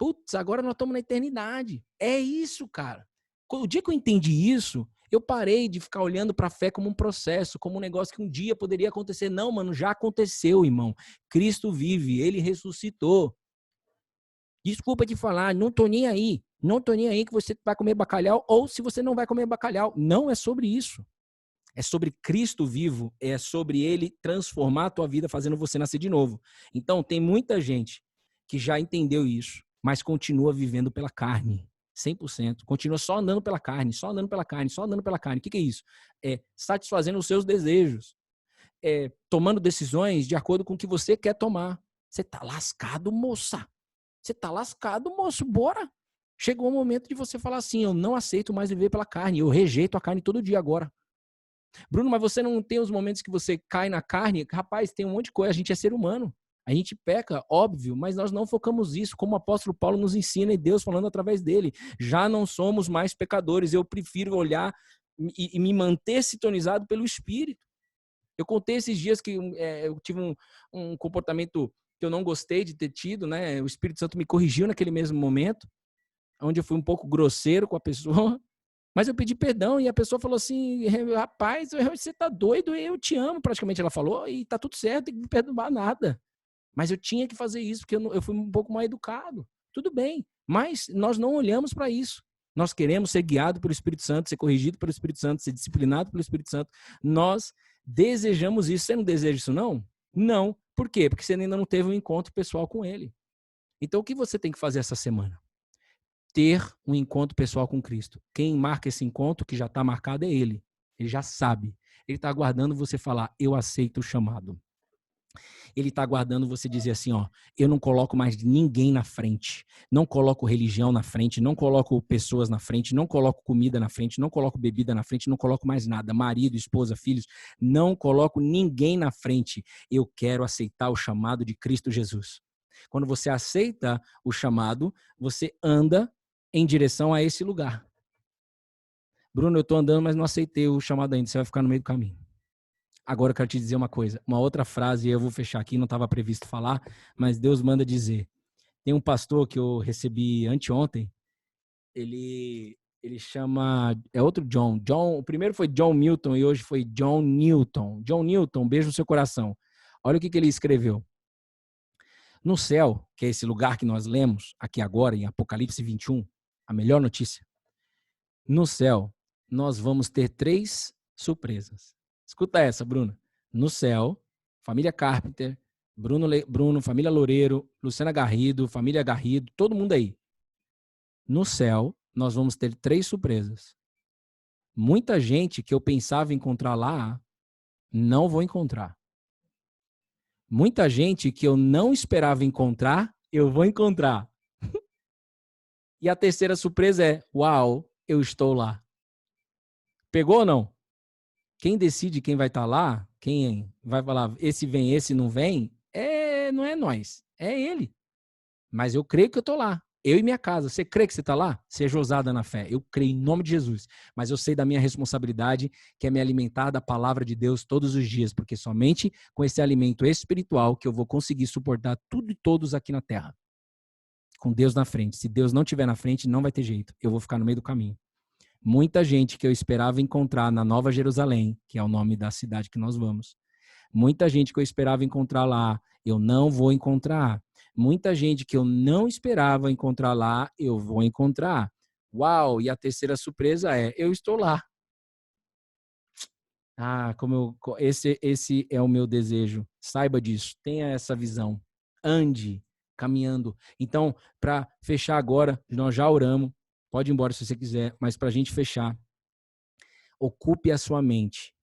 Putz, agora nós estamos na eternidade. É isso, cara. O dia que eu entendi isso, eu parei de ficar olhando para a fé como um processo, como um negócio que um dia poderia acontecer. Não, mano, já aconteceu, irmão. Cristo vive, ele ressuscitou. Desculpa te falar, não tô nem aí. Não tô nem aí que você vai comer bacalhau ou se você não vai comer bacalhau. Não é sobre isso. É sobre Cristo vivo, é sobre ele transformar a tua vida fazendo você nascer de novo. Então, tem muita gente que já entendeu isso, mas continua vivendo pela carne. 100%. Continua só andando pela carne, só andando pela carne, só andando pela carne. O que é isso? É satisfazendo os seus desejos. É tomando decisões de acordo com o que você quer tomar. Você tá lascado, moça. Você tá lascado, moço. Bora. Chegou o momento de você falar assim, eu não aceito mais viver pela carne. Eu rejeito a carne todo dia agora. Bruno, mas você não tem os momentos que você cai na carne? Rapaz, tem um monte de coisa. A gente é ser humano. A gente peca, óbvio, mas nós não focamos isso, como o apóstolo Paulo nos ensina e Deus falando através dele. Já não somos mais pecadores. Eu prefiro olhar e me manter sintonizado pelo Espírito. Eu contei esses dias que eu tive um comportamento que eu não gostei de ter tido, né? O Espírito Santo me corrigiu naquele mesmo momento, onde eu fui um pouco grosseiro com a pessoa. Mas eu pedi perdão e a pessoa falou assim, rapaz, você tá doido, eu te amo, praticamente ela falou, e tá tudo certo, tem que me perdoar nada. Mas eu tinha que fazer isso, porque eu fui um pouco mal educado. Tudo bem, mas nós não olhamos para isso. Nós queremos ser guiados pelo Espírito Santo, ser corrigido pelo Espírito Santo, ser disciplinado pelo Espírito Santo. Nós desejamos isso. Você não deseja isso, não? Não. Por quê? Porque você ainda não teve um encontro pessoal com ele. Então, o que você tem que fazer essa semana? Ter um encontro pessoal com Cristo. Quem marca esse encontro, que já está marcado, é ele. Ele já sabe. Ele está aguardando você falar, eu aceito o chamado. Ele está aguardando você dizer assim, ó, eu não coloco mais ninguém na frente. Não coloco religião na frente, não coloco pessoas na frente, não coloco comida na frente, não coloco bebida na frente, não coloco mais nada. Marido, esposa, filhos, não coloco ninguém na frente. Eu quero aceitar o chamado de Cristo Jesus. Quando você aceita o chamado, você anda em direção a esse lugar. Bruno, eu estou andando, mas não aceitei o chamado ainda. Você vai ficar no meio do caminho. Agora eu quero te dizer uma coisa. Uma outra frase, eu vou fechar aqui, não estava previsto falar, mas Deus manda dizer. Tem um pastor que eu recebi anteontem. Ele chama... É outro John. O primeiro foi John Milton e hoje foi John Newton. John Newton, beijo no seu coração. Olha o que ele escreveu. No céu, que é esse lugar que nós lemos aqui agora, em Apocalipse 21, a melhor notícia. No céu, nós vamos ter 3 surpresas. Escuta essa, Bruno. No céu, família Carpenter, Bruno, família Loureiro, Luciana Garrido, família Garrido, todo mundo aí. No céu, nós vamos ter 3 surpresas. Muita gente que eu pensava encontrar lá, não vou encontrar. Muita gente que eu não esperava encontrar, eu vou encontrar. E a terceira surpresa é, uau, eu estou lá. Pegou ou não? Quem decide quem vai estar lá, quem vai falar esse vem, esse não vem, não é nós, é ele. Mas eu creio que eu estou lá. Eu e minha casa. Você crê que você está lá? Seja ousada na fé. Eu creio em nome de Jesus. Mas eu sei da minha responsabilidade, que é me alimentar da palavra de Deus todos os dias, porque somente com esse alimento espiritual que eu vou conseguir suportar tudo e todos aqui na terra. Com Deus na frente. Se Deus não estiver na frente, não vai ter jeito. Eu vou ficar no meio do caminho. Muita gente que eu esperava encontrar na Nova Jerusalém, que é o nome da cidade que nós vamos. Muita gente que eu esperava encontrar lá, eu não vou encontrar. Muita gente que eu não esperava encontrar lá, eu vou encontrar. Uau! E a terceira surpresa é, eu estou lá. Ah, esse é o meu desejo. Saiba disso, tenha essa visão. Ande caminhando. Então, para fechar agora, nós já oramos. Pode ir embora se você quiser, mas para a gente fechar, ocupe a sua mente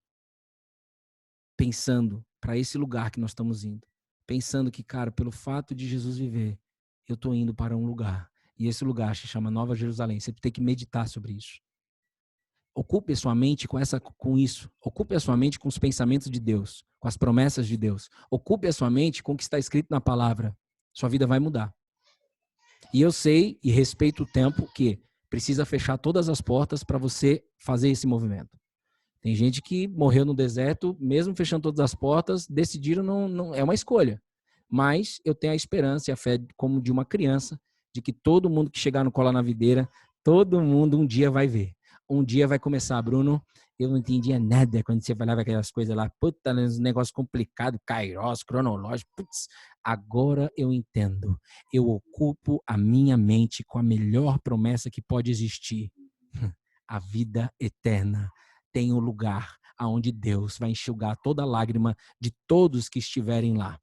pensando para esse lugar que nós estamos indo. Pensando que, cara, pelo fato de Jesus viver, eu estou indo para um lugar. E esse lugar se chama Nova Jerusalém. Você tem que meditar sobre isso. Ocupe a sua mente com isso. Ocupe a sua mente com os pensamentos de Deus, com as promessas de Deus. Ocupe a sua mente com o que está escrito na palavra. Sua vida vai mudar. E eu sei e respeito o tempo que precisa fechar todas as portas para você fazer esse movimento. Tem gente que morreu no deserto, mesmo fechando todas as portas, decidiram não é uma escolha. Mas eu tenho a esperança e a fé como de uma criança, de que todo mundo que chegar no Cola na Videira, todo mundo um dia vai ver. Um dia vai começar, Bruno, eu não entendia nada quando você falava aquelas coisas lá, puta, uns negócios complicados, kairos, cronológico, putz, agora eu entendo. Eu ocupo a minha mente com a melhor promessa que pode existir, a vida eterna. Tem um lugar aonde Deus vai enxugar toda lágrima de todos que estiverem lá.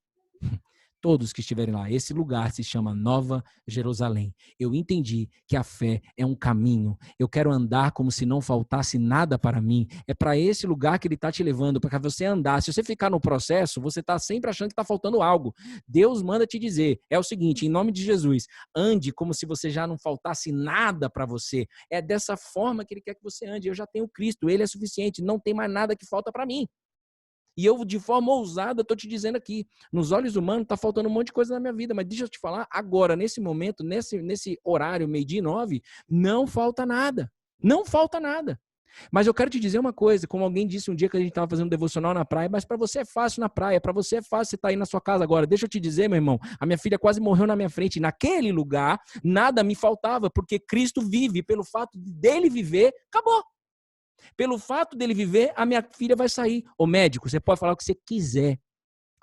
Todos que estiverem lá. Esse lugar se chama Nova Jerusalém. Eu entendi que a fé é um caminho. Eu quero andar como se não faltasse nada para mim. É para esse lugar que ele está te levando, para você andar. Se você ficar no processo, você está sempre achando que está faltando algo. Deus manda te dizer, é o seguinte, em nome de Jesus, ande como se você já não faltasse nada para você. É dessa forma que ele quer que você ande. Eu já tenho Cristo, ele é suficiente, não tem mais nada que falta para mim. E eu, de forma ousada, estou te dizendo aqui, nos olhos humanos está faltando um monte de coisa na minha vida, mas deixa eu te falar, agora, nesse momento, nesse horário, 12:09, não falta nada. Não falta nada. Mas eu quero te dizer uma coisa, como alguém disse um dia que a gente estava fazendo um devocional na praia, mas para você é fácil na praia, para você é fácil você estar aí na sua casa agora. Deixa eu te dizer, meu irmão, a minha filha quase morreu na minha frente. Naquele lugar, nada me faltava, porque Cristo vive, pelo fato dele viver, acabou. Pelo fato dele viver, a minha filha vai sair. Ô médico, você pode falar o que você quiser.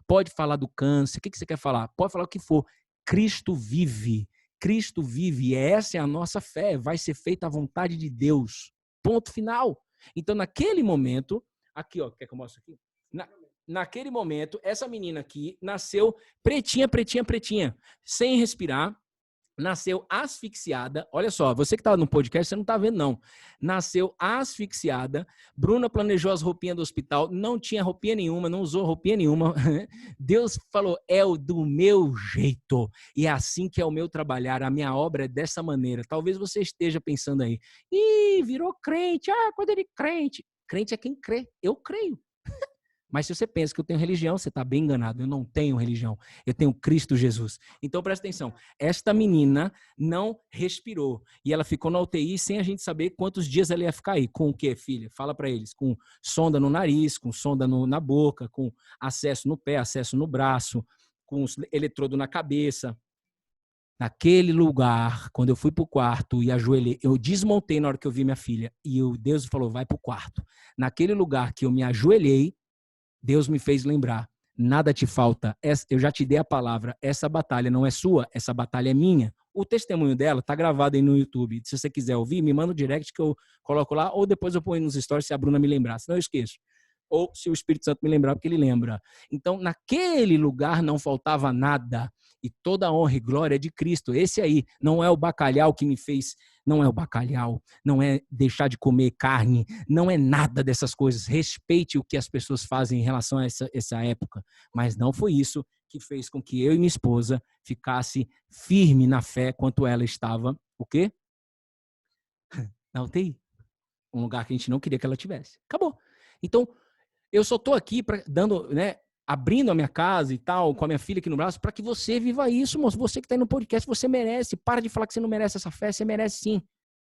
Pode falar do câncer. O que você quer falar? Pode falar o que for. Cristo vive. Cristo vive. E essa é a nossa fé. Vai ser feita a vontade de Deus. Ponto final. Então, naquele momento... Aqui, ó. Quer que eu mostre aqui? Naquele momento, essa menina aqui nasceu pretinha, sem respirar. Nasceu asfixiada. Olha só, você que está no podcast, você não está vendo, não. Nasceu asfixiada. Bruna planejou as roupinhas do hospital, não tinha roupinha nenhuma, não usou roupinha nenhuma. Deus falou, é o do meu jeito. E é assim que é o meu trabalhar, a minha obra é dessa maneira. Talvez você esteja pensando aí, ih, virou crente, quando ele crente. Crente é quem crê, eu creio. Mas se você pensa que eu tenho religião, você está bem enganado. Eu não tenho religião. Eu tenho Cristo Jesus. Então, presta atenção. Esta menina não respirou. E ela ficou na UTI sem a gente saber quantos dias ela ia ficar aí. Com o quê, filha? Fala para eles. Com sonda no nariz, com sonda na boca, com acesso no pé, acesso no braço, com eletrodo na cabeça. Naquele lugar, quando eu fui para o quarto e ajoelhei, eu desmontei na hora que eu vi minha filha. E Deus falou, vai para o quarto. Naquele lugar que eu me ajoelhei, Deus me fez lembrar, nada te falta, eu já te dei a palavra, essa batalha não é sua, essa batalha é minha. O testemunho dela tá gravado aí no YouTube, se você quiser ouvir, me manda um direct que eu coloco lá, ou depois eu ponho nos stories se a Bruna me lembrar, senão eu esqueço. Ou se o Espírito Santo me lembrar, porque ele lembra. Então, naquele lugar não faltava nada, e toda a honra e glória é de Cristo. Esse aí não é o bacalhau que me fez, não é o bacalhau, não é deixar de comer carne, não é nada dessas coisas. Respeite o que as pessoas fazem em relação a essa época, mas não foi isso que fez com que eu e minha esposa ficasse firme na fé quanto ela estava, o quê? Na UTI. Um lugar que a gente não queria que ela tivesse. Acabou. Então, eu só estou aqui abrindo a minha casa e tal, com a minha filha aqui no braço, para que você viva isso, moço. Você que está aí no podcast, você merece. Para de falar que você não merece essa fé, você merece sim.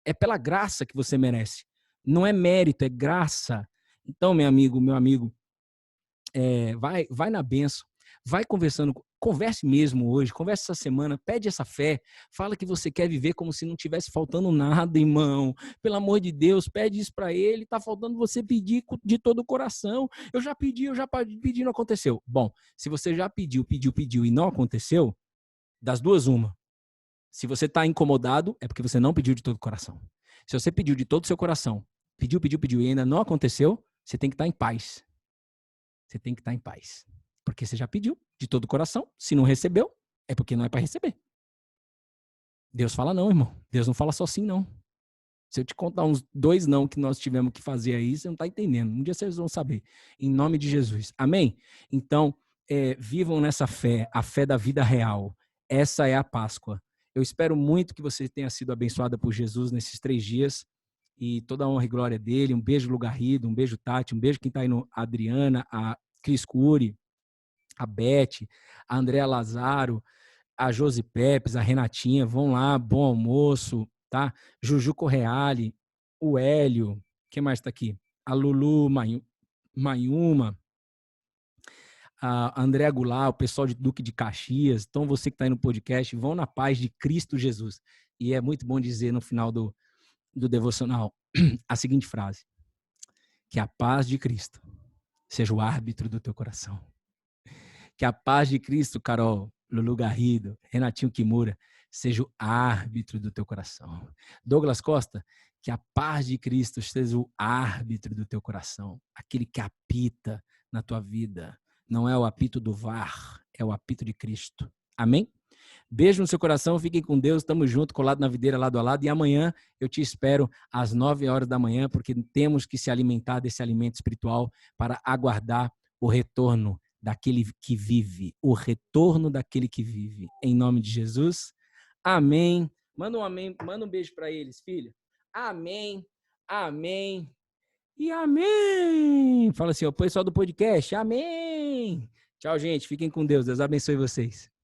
É pela graça que você merece. Não é mérito, é graça. Então, meu amigo, vai na bênção. Vai conversando, converse mesmo hoje, converse essa semana, pede essa fé, fala que você quer viver como se não tivesse faltando nada, irmão. Pelo amor de Deus, pede isso para ele, tá faltando você pedir de todo o coração. Eu já pedi, não aconteceu. Bom, se você já pediu e não aconteceu, Das duas, uma. Se você está incomodado, é porque você não pediu de todo o coração. Se você pediu de todo o seu coração, pediu e ainda não aconteceu, você tem que estar em paz. Você tem que estar em paz. Porque você já pediu de todo o coração. Se não recebeu, é porque não é para receber. Deus fala não, irmão. Deus não fala só sim, não. Se eu te contar uns 2 não que nós tivemos que fazer aí, você não está entendendo. Um dia vocês vão saber. Em nome de Jesus. Amém? Então, vivam nessa fé, a fé da vida real. Essa é a Páscoa. Eu espero muito que você tenha sido abençoada por Jesus nesses 3 dias. E toda a honra e glória dele. Um beijo, Lugarrido. Um beijo, Tati. Um beijo quem está aí, a Adriana, a Cris Cury, a Beth, a Andréa Lazaro, a Josi Pepes, a Renatinha. Vão lá, bom almoço, tá? Juju Correale, o Hélio. Quem mais está aqui? A Lulu Mayuma, a Andréa Goulart, o pessoal de Duque de Caxias. Então, você que está aí no podcast, vão na paz de Cristo Jesus. E é muito bom dizer no final do devocional a seguinte frase: que a paz de Cristo seja o árbitro do teu coração. Que a paz de Cristo, Carol, Lulu Garrido, Renatinho Kimura, seja o árbitro do teu coração. Douglas Costa, que a paz de Cristo seja o árbitro do teu coração. Aquele que apita na tua vida. Não é o apito do VAR, é o apito de Cristo. Amém? Beijo no seu coração, fiquem com Deus, estamos juntos, colado na videira, lado a lado. E amanhã eu te espero às 9h da manhã, porque temos que se alimentar desse alimento espiritual para aguardar o retorno daquele que vive, o retorno daquele que vive. Em nome de Jesus, amém. Manda um amém, manda um beijo para eles, filho. Amém, amém e amém. Fala assim, o pessoal do podcast, amém. Tchau, gente, fiquem com Deus, Deus abençoe vocês.